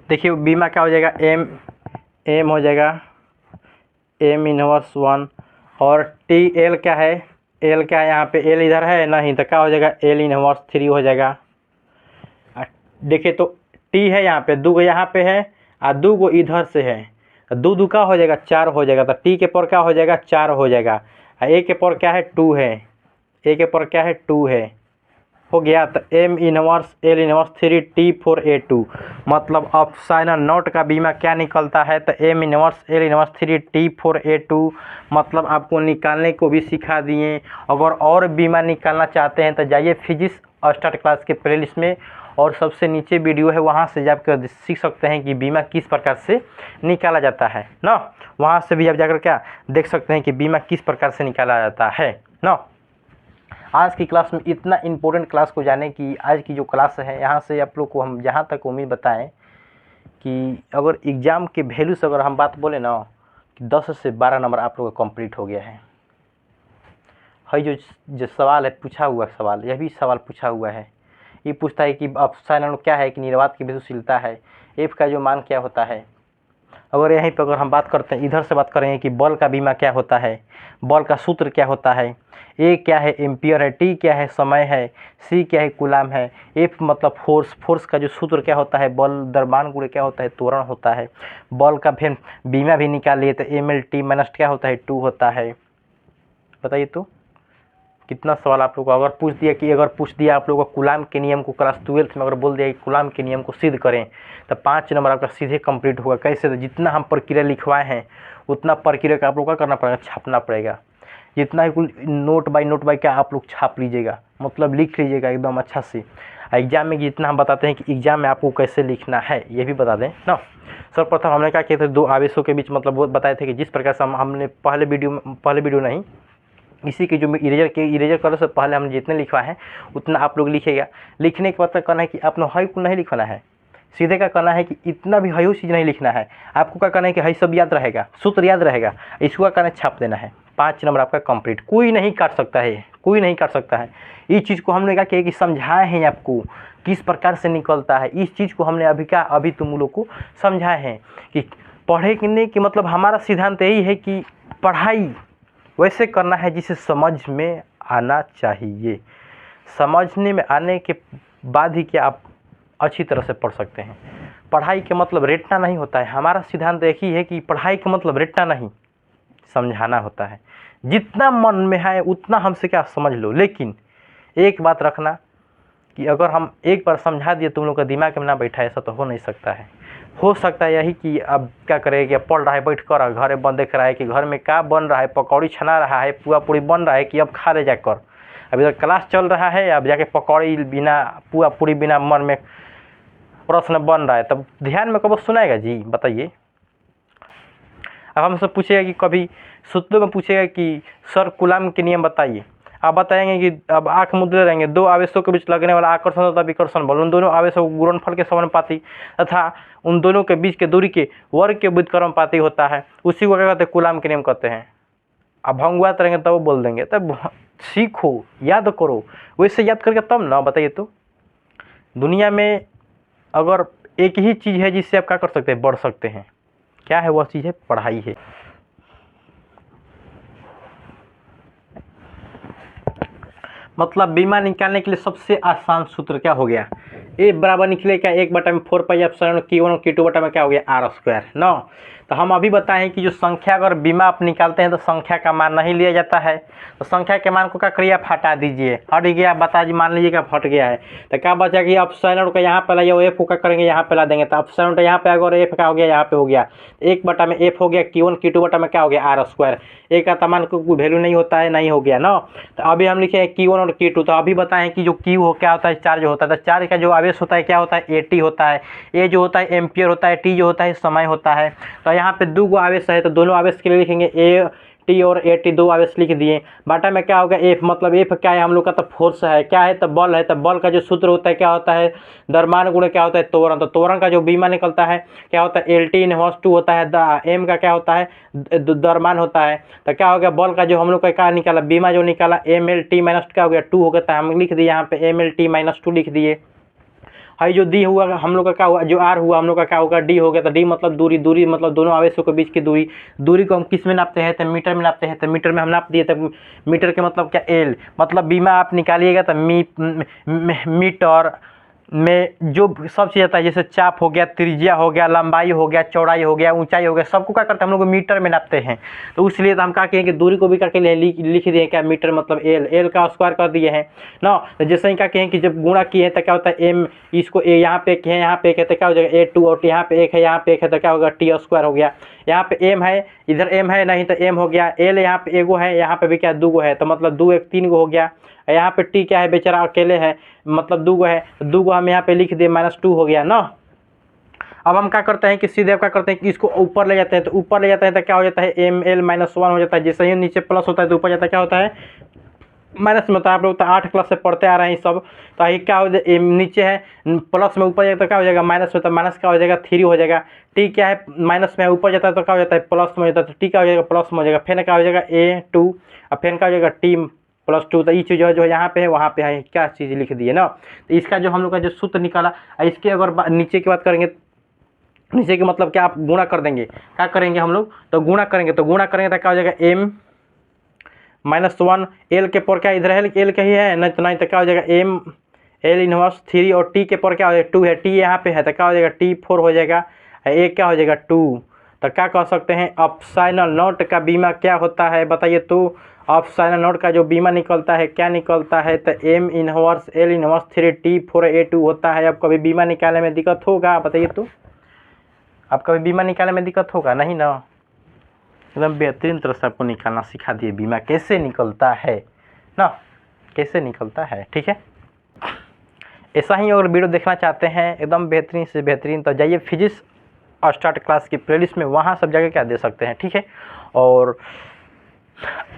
देखिए बीमा क्या हो जाएगा M हो जाएगा M−1, और TL क्या है, L क्या है, यहाँ पे L इधर है नहीं, तो क्या हो जाएगा L−3 हो जाएगा। देखिए तो T है यहाँ पे दू गो, यहाँ पे है और दू गो इधर से है, दू दू का हो जाएगा 4 हो जाएगा, तो T के पर क्या हो जाएगा 4 हो जाएगा, A के पर क्या है 2 है, A के पर क्या है 2 है, हो गया तो M inverse L inverse 3T4A2 मतलब अब साइन नॉट का बीमा क्या निकलता है तो M inverse L inverse 3T4A2 मतलब आपको निकालने को भी सिखा दिए। अगर और बीमा निकालना चाहते हैं तो जाइए फिजिक्स स्टार्ट क्लास के प्लेलिस्ट में और सबसे नीचे वीडियो है, वहाँ से जाकर सीख सकते हैं कि बीमा किस प्रकार से निकाला जाता है ना। वहाँ से भी आप जाकर क्या देख सकते हैं कि बीमा किस प्रकार से निकाला जाता है ना। आज की क्लास में इतना इम्पोर्टेंट क्लास को जाने की आज की जो क्लास है, यहाँ से आप लोग को हम जहाँ तक उम्मीद बताएं कि अगर एग्ज़ाम के वैल्यू से अगर हम बात बोले ना कि 10 से 12 नंबर आप लोग का कंप्लीट हो गया है। जो सवाल है पूछा हुआ सवाल, यह भी सवाल पूछा हुआ है। ये पूछता है कि अब साइन क्या है कि निर्वात की विद्युतशीलता है, एफ का जो मान क्या होता है। अगर यहीं पर अगर हम बात करते हैं, इधर से बात करेंगे कि बॉल का बीमा क्या होता है, बॉल का सूत्र क्या होता है, ए क्या है एम्पियर है, टी क्या है समय है, सी क्या है कूलाम है, एफ मतलब फोर्स, फोर्स का जो सूत्र क्या होता है बल द्रव्यमान गुणे क्या होता है त्वरण होता है। बॉल का फिर बीमा भी निकाल लिए तो एम एल टी माइनस क्या होता है 2 होता है। बताइए तो कितना सवाल आप लोग को अगर पूछ दिया आप लोगों को कूलाम के नियम को क्लास 12th में अगर बोल दिया कि कूलाम के नियम को सिद्ध करें तो 5 नंबर आपका सीधे कंप्लीट होगा। कैसे तो जितना हम प्रक्रिया लिखवाए हैं उतना प्रक्रिया का आप लोग का करना पड़ेगा, छापना पड़ेगा। जितना ही कुल नोट बाई क्या आप लोग छाप लीजिएगा, मतलब लिख लीजिएगा एकदम अच्छा से। एग्जाम में जितना हम बताते हैं कि एग्जाम में आपको कैसे लिखना है ये भी बता दें ना। सर्वप्रथम हमने क्या किया था, 2 आवेशों के बीच मतलब वो बताए थे कि जिस प्रकार से हमने पहले वीडियो नहीं इसी के जो इरेजर कलर से पहले हम जितने लिखवा है उतना आप लोग लिखिएगा। लिखने के बाद करना है कि आपने हई को नहीं लिखना है, सीधे क्या करना है कि इतना भी हई चीज़ नहीं लिखना है। आपको क्या करना है कि हई सब याद रहेगा, सूत्र याद रहेगा, इसको क्या करना है छाप देना है। 5 नंबर आपका कंप्लीट, कोई नहीं काट सकता है, कोई नहीं काट सकता है। इस चीज़ को हमने क्या किया कि समझाए हैं आपको किस प्रकार से निकलता है। इस चीज़ को हमने अभी तुम लोग को समझाए हैं कि पढ़ने की मतलब हमारा सिद्धांत यही है कि पढ़ाई वैसे करना है जिसे समझ में आना चाहिए। समझने में आने के बाद ही क्या आप अच्छी तरह से पढ़ सकते हैं। पढ़ाई के मतलब रटना नहीं होता है। हमारा सिद्धांत एक ही है कि पढ़ाई का मतलब रटना नहीं, समझाना होता है। जितना मन में है उतना हमसे क्या समझ लो, लेकिन एक बात रखना कि अगर हम एक बार समझा दिए तुम लोग का दिमाग में ना बैठा, ऐसा तो हो नहीं सकता है। हो सकता है यही कि अब क्या करें कि पढ़ रहा है बैठ कर, घर बन देख रहा है कि घर में क्या बन रहा है, पकौड़ी छना रहा है, पुआ पूड़ी बन रहा है कि अब खा ले जाकर। अब इधर क्लास चल रहा है, अब जाके पकौड़ी बिना पुआ पूड़ी बिना मन में प्रश्न बन रहा है, तब ध्यान में कब सुनाएगा जी बताइए। अब हमसे पूछेगा कि कभी सूत्रों में पूछेगा कि सर कूलाम के नियम बताइए, आप बताएंगे कि अब आँख मुद्रे रहेंगे, 2 आवेशों के बीच लगने वाला आकर्षण तथा विकर्षण बल, उन दोनों आवेशों को गुणनफल के समानुपाती तथा उन दोनों के बीच के दूरी के वर्ग के व्युत्क्रमानुपाती होता है। उसी को क्या कहते हैं कूलाम के नियम कहते हैं। अब भंगुआत रहेंगे तब वो बोल देंगे, तब सीखो याद करो, वैसे याद करके तब ना बताइए। तो दुनिया में अगर एक ही चीज़ है जिससे आप क्या कर सकते हैं बढ़ सकते हैं, क्या है वह चीज़ है पढ़ाई है। मतलब बीमा निकालने के लिए सबसे आसान सूत्र क्या हो गया, ए बराबर निकलेगा 1/4 Q1 Q2 में क्या हो गया R² ना। तो हम अभी बताएं कि जो संख्या अगर बीमा आप निकालते हैं तो संख्या का मान नहीं लिया जाता है। तो संख्या के मान को क्या करिए आप हटा दीजिए, हट गया बता जी, मान लीजिएगा हट गया है तो क्या बचा कि अपसाइनर का यहाँ पे लाइए, एफ को क्या करेंगे यहाँ पे ला देंगे। तो अपसाइनर यहाँ पे अगर एफ का हो गया यहाँ पे हो गया 1/f हो गया Q1 Q2 में क्या हो गया R²। एक का मान को कोई वैल्यू नहीं होता है, नहीं हो गया ना। तो अभी हम लिखे Q1 और Q2। तो अभी बताएं कि जो Q हो क्या होता है चार्ज होता है। तो चार्ज का जो आवेश होता है क्या होता है AT होता है, ए जो होता है एम्पियर होता है, टी जो होता है समय होता है। तो यहाँ पे 2 गो आवेश है तो दोनों आवेश के लिए लिखेंगे ए टी और ए टी, 2 आवेश लिख दिए। बाटा में क्या होगा एफ, मतलब एफ क्या है हम लोग का तो फोर्स है, क्या है तो बल है। तो बल का जो सूत्र होता है क्या होता है द्रव्यमान गुणे क्या होता है त्वरण। तो त्वरण का जो बीमा निकलता है क्या होता है एल टी इनवर्स 2 होता है, एम का क्या होता है द्रव्यमान होता है। तो क्या हो गया बल का जो हम लोग का क्या निकाला बीमा जो निकाला एम एल टी माइनस क्या हो गया 2 हो गया। तो हम लिख दिए यहाँ पे एम एल टी माइनस 2 लिख दिए। है जो डी हुआ हम लोग का क्या हुआ, जो आर हुआ हम लोग का क्या होगा डी हो गया। तो डी मतलब दूरी, दूरी मतलब दोनों आवेशों के बीच की दूरी। दूरी को हम किस में नापते हैं तो मीटर में नापते हैं। तो मीटर में हम नाप दिए। तो मीटर के मतलब क्या एल, मतलब बीमा आप निकालिएगा तो मीटर में जो सब चीज़ आता है, जैसे चाप हो गया, त्रिज्या हो गया, लंबाई हो गया, चौड़ाई हो गया, ऊंचाई हो गया, सबको क्या करते हैं हम लोग मीटर में नापते हैं। तो इसलिए तो हम क्या कहें कि दूरी को भी करके लिख दिए क्या, मीटर मतलब एल का स्क्वायर कर दिए हैं ना। तो जैसे ही क्या कहें कि जब गुणा किए हैं तो क्या होता है एम, इसको ए यहाँ पे एक है, यहाँ पे एक है, तो क्या हो जाएगा A2, और यहाँ पे एक है, यहाँ पे एक है, तो क्या होगा टी स्क्वायर हो गया। यहाँ पे एम है, इधर एम है नहीं तो एम हो गया, एल यहाँ पे एगो है, यहाँ पे भी क्या 2 गो है, तो मतलब 2 1 3 गो हो गया। यहाँ पे टी क्या है, बेचारा अकेले है, मतलब 2 गो है, तो 2 गो हम यहाँ पे लिख दिए, -2 हो गया ना। अब हम क्या करते हैं कि सीधे क्या करते हैं कि इसको ऊपर ले जाते हैं, तो ऊपर ले जाते हैं तो क्या हो जाता है ml -1 हो जाता है। जैसे ही नीचे प्लस होता है तो ऊपर जाता है क्या होता है माइनस में होता है। आप लोग तो 8 क्लास से पढ़ते आ रहे हैं सब, तो ये क्या हो जाए नीचे है प्लस में, ऊपर जाएगा तो क्या हो जाएगा माइनस में, तो माइनस क्या हो जाएगा 3 हो जाएगा। टी क्या है माइनस में ऊपर जाता है तो क्या हो जाता है प्लस में हो जाता है, तो टी क्या हो जाएगा प्लस में हो जाएगा। फिर क्या हो जाएगा A2 और फिर क्या हो जाएगा T+2। तो ये चीज़ जो यहाँ पे है वहाँ पे है, क्या चीज़ लिख दी है ना। तो इसका जो हम लोग का जो सूत्र निकाला, इसके अगर नीचे की बात करेंगे, नीचे के मतलब क्या, आप गुणा कर देंगे, क्या करेंगे हम लोग तो गुणा करेंगे, तो गुणा करेंगे तो क्या हो जाएगा m -1 l के पर क्या इधर है l का ही है नहीं तो क्या हो जाएगा m l इनवर्स 3 और t के पर क्या हो जाएगा 2 है, t यहाँ पे है तो क्या हो जाएगा T4 हो जाएगा, a क्या हो जाएगा 2। तो क्या कह सकते हैं एप्सिलॉन नॉट का बीमा क्या होता है बताइए। तो एप्सिलॉन नॉट का जो बीमा निकलता है क्या निकलता है, तो m inverse l inverse 3 T4 A2 होता है। अब कभी बीमा निकालने में दिक्कत होगा बताइए, तो आप कभी बीमा निकालने में दिक्कत होगा नहीं ना। एकदम बेहतरीन तरह से आपको निकालना सिखा दिए, बीमा कैसे निकलता है ना, कैसे निकलता है, ठीक है। ऐसा ही अगर वीडियो देखना चाहते हैं एकदम बेहतरीन से बेहतरीन, तो जाइए फिजिक्स स्टार्ट क्लास की प्लेलिस्ट में, वहाँ सब जगह क्या दे सकते हैं, ठीक है। और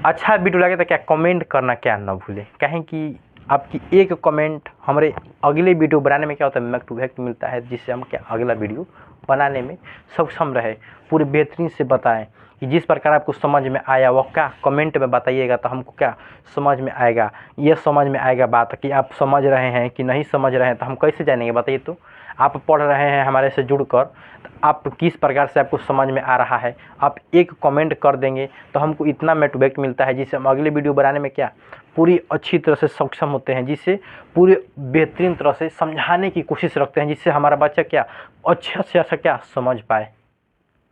अच्छा वीडियो लगे तो क्या कमेंट करना क्या ना भूलें, कहें कि आपकी एक कमेंट हमारे अगले वीडियो बनाने में क्या होता है मोटिवेट मिलता है, जिससे हम क्या अगला वीडियो बनाने में सक्षम रहे। पूरे बेहतरीन से बताएं कि जिस प्रकार आपको समझ में आया वो क्या कमेंट में बताइएगा, तो हमको क्या समझ में आएगा, ये समझ में आएगा बात कि आप समझ रहे हैं कि नहीं समझ रहे हैं, तो हम कैसे जानेंगे बताइए। तो आप पढ़ रहे हैं हमारे से जुड़कर, तो आप किस प्रकार से आपको समझ में आ रहा है, आप एक कमेंट कर देंगे तो हमको इतना मोटिवेट मिलता है, जिससे हम अगले वीडियो बनाने में क्या पूरी अच्छी तरह से सक्षम होते हैं, जिससे पूरे बेहतरीन तरह से समझाने की कोशिश रखते हैं, जिससे हमारा बच्चा क्या अच्छा से अच्छा क्या समझ पाए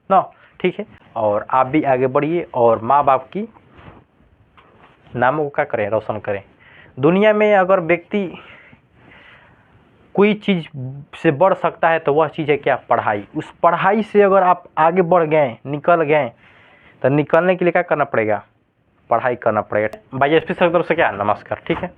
ना, ठीक है। और आप भी आगे बढ़िए और माँ बाप की नामों को क्या करें, रोशन करें। दुनिया में अगर व्यक्ति कोई चीज़ से बढ़ सकता है तो वह चीज़ है क्या पढ़ाई। उस पढ़ाई से अगर आप आगे बढ़ गए, निकल गए, तो निकलने के लिए क्या करना पड़ेगा, पढ़ाई करना पड़ेगा। बाईएसपी सर तरफ से क्या नमस्कार, ठीक है।